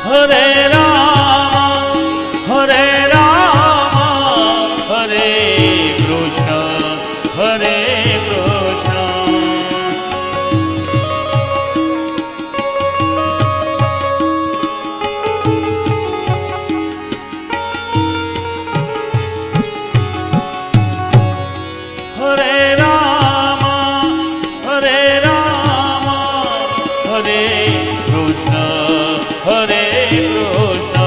હરે રામ હરે રામ હરે કૃષ્ણ હરે કૃષ્ણ. હરે રામ હરે રામ હરે કૃષ્ણ હરે કૃષ્ણ.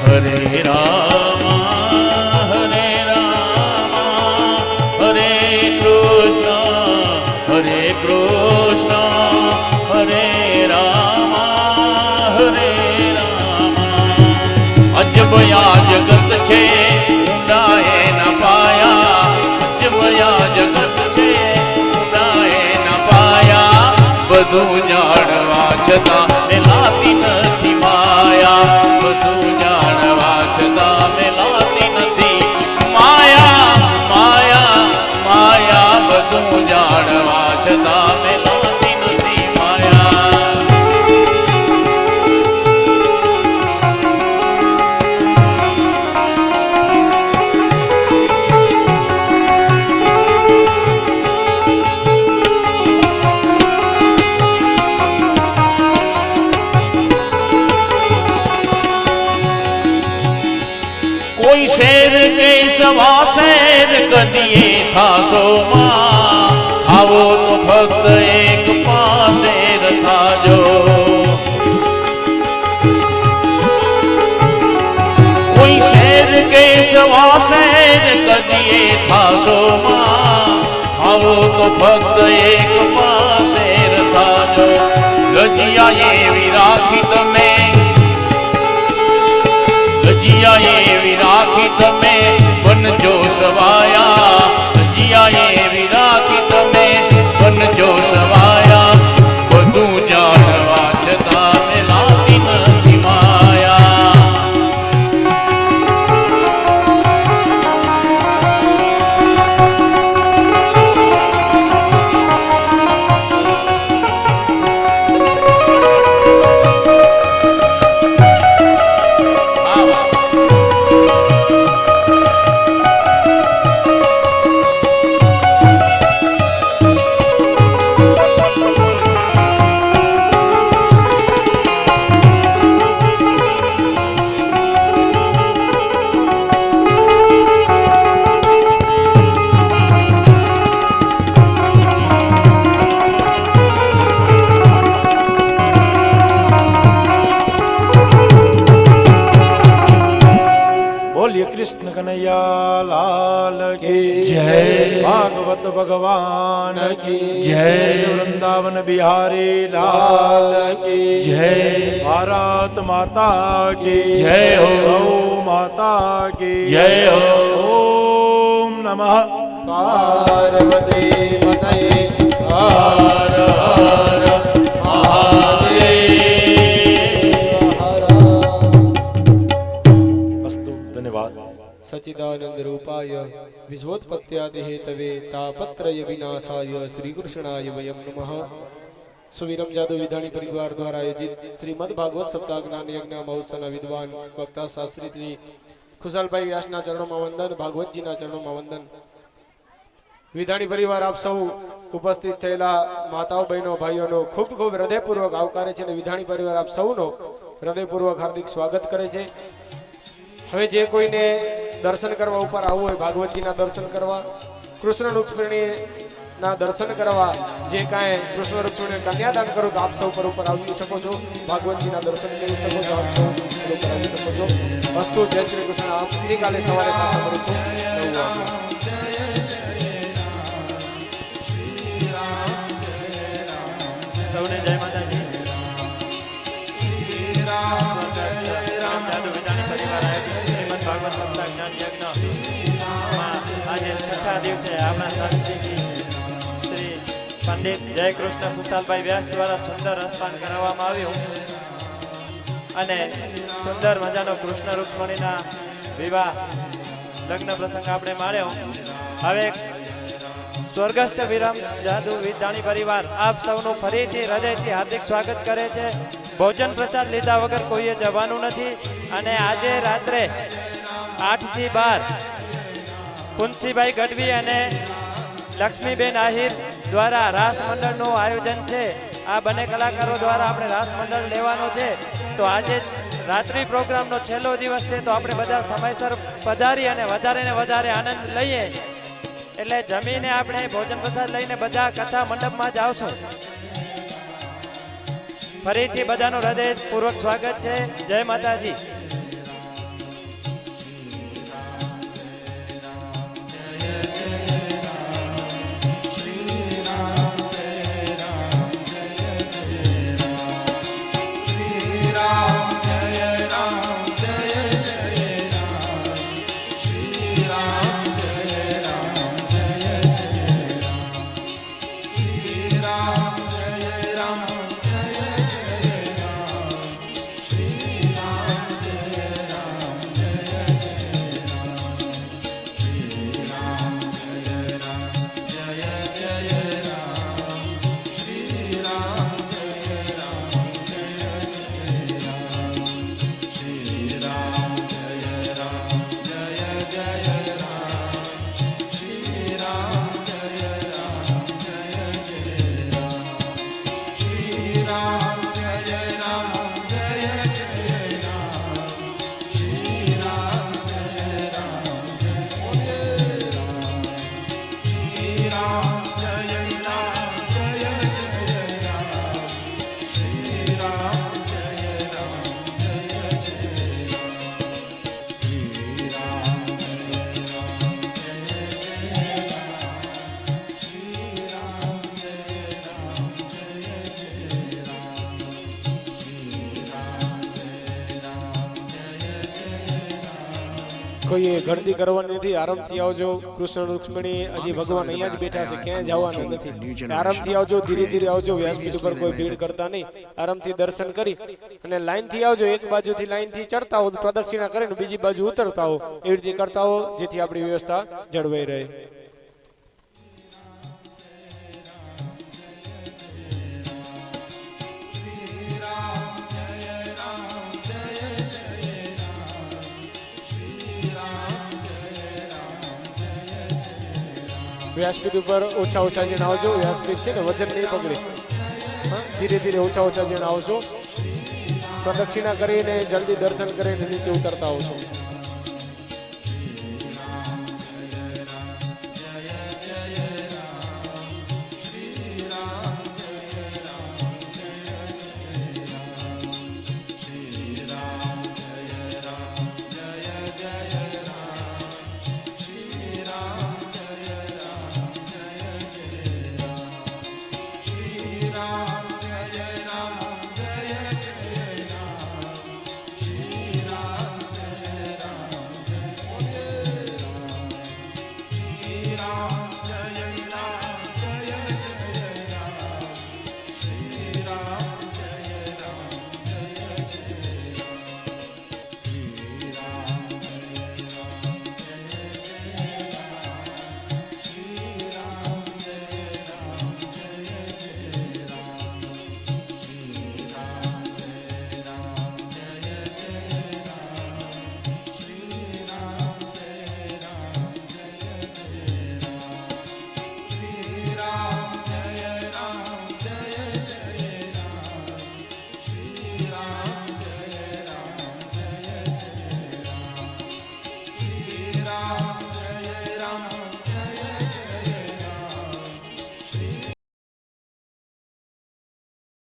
હરે રામ હરે રામ હરે કૃષ્ણ હરે કૃષ્ણ હરે રામ હરે રામ. અજબયા જગત છે ઊંડાએ ન પાયા, અજબયા જગત છે ઊંડાએ ન પાયા, બધું જાણવા છતાં મેલાતી નથી માયા, બધું જાણવા છતાં મેલાતી નથી માયા, માયા માયા બધું જાણવા છતાં મેલાતી નથી માયા. કોઈ શેર કે સવા શેર કદીએ થાશો માં, આવો તો ફક્ત એક પાશેર થાજો. કોઈ શેર કેશવાસેર કદીએ થાશો માં, આવો તો ફક્ત એક પાસેર થાજો. ગજિયા એવી રાખી તમે, ગજિયા એવી રાખી તમે, બનજો સવાયા. ગજિયા એવી રાખી તમે, બનજો સવાયા. બધું જાણવા છતાં મેલાતી નથી માયા. બોલીએ કૃષ્ણ કનૈયા લાલ કી જય. ભાગવત ભગવાન કી જય. શ્રી વૃંદાવન બિહારી લાલ કી જય. ભારત માતા કી જય હો. ગૌ માતા કી જય હો. ઓમ નમઃ પાર્વતી પતયે હર હર મહાદેવ હર. અસ્તુ ધન્યવાદ. સચ્ચિદાનંદ રૂપાય વિશ્વોત્પત્યાદિ હેતવે તાપત્રય વિનાશાય શ્રી કૃષ્ણાય વયમ નમઃ. સુવિરમ જાદવ વિધાણી પરિવાર દ્વારા આયોજિત શ્રીમદ ભાગવત સપ્તાહ જ્ઞાન યજ્ઞ મહોત્સવના વિદ્વાન વક્તા શાસ્ત્રી શ્રી ખુશાલભાઈ વ્યાસના ચરણોમાં વંદન, ભાગવતજીના ચરણોમાં વંદન. વિધાણી પરિવાર આપ સૌ ઉપસ્થિત થયેલા માતાઓ બહેનો ભાઈઓનો ખૂબ ખૂબ હૃદયપૂર્વક આવકારે છે અને વિધાણી પરિવાર આપ સૌનો હૃદયપૂર્વક હાર્દિક સ્વાગત કરે છે. હવે જે કોઈને દર્શન કરવા ઉપર આવવું હોય, ભાગવતજીના દર્શન કરવા, કૃષ્ણ રૂક્ષ્મણીના દર્શન કરવા, જે કાંઈ કૃષ્ણ રૂક્ષ્મણી કન્યાદાન કરું તો આપ સૌ પર ઉપર આવી શકો છો. ભાગવતજીના દર્શન કરી શકો છો, આપ સૌ ઉપર આવી શકો છો. વસ્તુ જય શ્રી કૃષ્ણ. આવતીકાલે સવારે પાછા મળીશું 9 વાગે. સૌને જય માતાજી. જાદુ વિધાની પરિવાર આયોજિત શ્રીમદ ભાગવત સપ્તાહ જ્ઞાન યજ્ઞમાં આજે છઠ્ઠા દિવસે આપણા શાસ્ત્રી શ્રી પંડિત જય કૃષ્ણ ખુશાલભાઈ વ્યાસ દ્વારા સુંદર રસપાન કરાવવામાં આવ્યું અને સુંદર મજાનો કૃષ્ણ રૂક્ષ્મણીના વિવાહ લગ્ન પ્રસંગ આપણે માણ્યો. હવે સ્વર્ગસ્થ વિરમ જાદુ વિધાણી પરિવાર આપ સૌનું ફરીથી હૃદયથી હાર્દિક સ્વાગત કરે છે. ભોજન પ્રસાદ લીધા વગર કોઈએ જવાનું નથી અને આજે રાત્રે 8 થી 12 કુંસીભાઈ ગઢવી અને લક્ષ્મીબેન આહિર દ્વારા રાસ મંડળનું આયોજન છે. આ બંને કલાકારો દ્વારા આપણે રાસ મંડળ લેવાનો છે. તો આજે રાત્રિ પ્રોગ્રામનો છેલ્લો દિવસ છે તો આપણે બધા સમયસર પધારી અને વધારે ને વધારે આનંદ લઈએ. એટલે જમીને આપણે ભોજન પ્રસાદ લઈને બધા કથા મંડપમાં જ આવશું. ફરીથી બધાનું હૃદયપૂર્વક સ્વાગત છે. જય માતાજી. કોઈએ ગળદી કરવાની નથી, આરામથી આવજો. કૃષ્ણ રૂક્ષ્મણી હજી ભગવાન અહીંયા જ બેઠા છે, ક્યાંય જવાનું નથી. આરામથી આવજો, ધીરે ધીરે આવજો. વ્યાસપીઠ ઉપર કોઈ ભીડ કરતા નહીં. આરામથી દર્શન કરી અને લાઈનથી આવજો. એક બાજુથી લાઈનથી ચડતા હો, પ્રદક્ષિણા કરીને બીજી બાજુ ઉતરતા હો, એવી રીતે કરતા હો, જેથી આપણી વ્યવસ્થા જળવાઈ રહે. વ્યાસપીઠ ઉપર ઓછા ઓછા જણ આવજો. વ્યાસપીઠ છે ને વજન નહીં પકડે. હા, ધીરે ધીરે ઓછા ઓછા જણ આવજો. પ્રદક્ષિણા કરીને જલ્દી દર્શન કરીને નીચે ઉતરતા આવશો.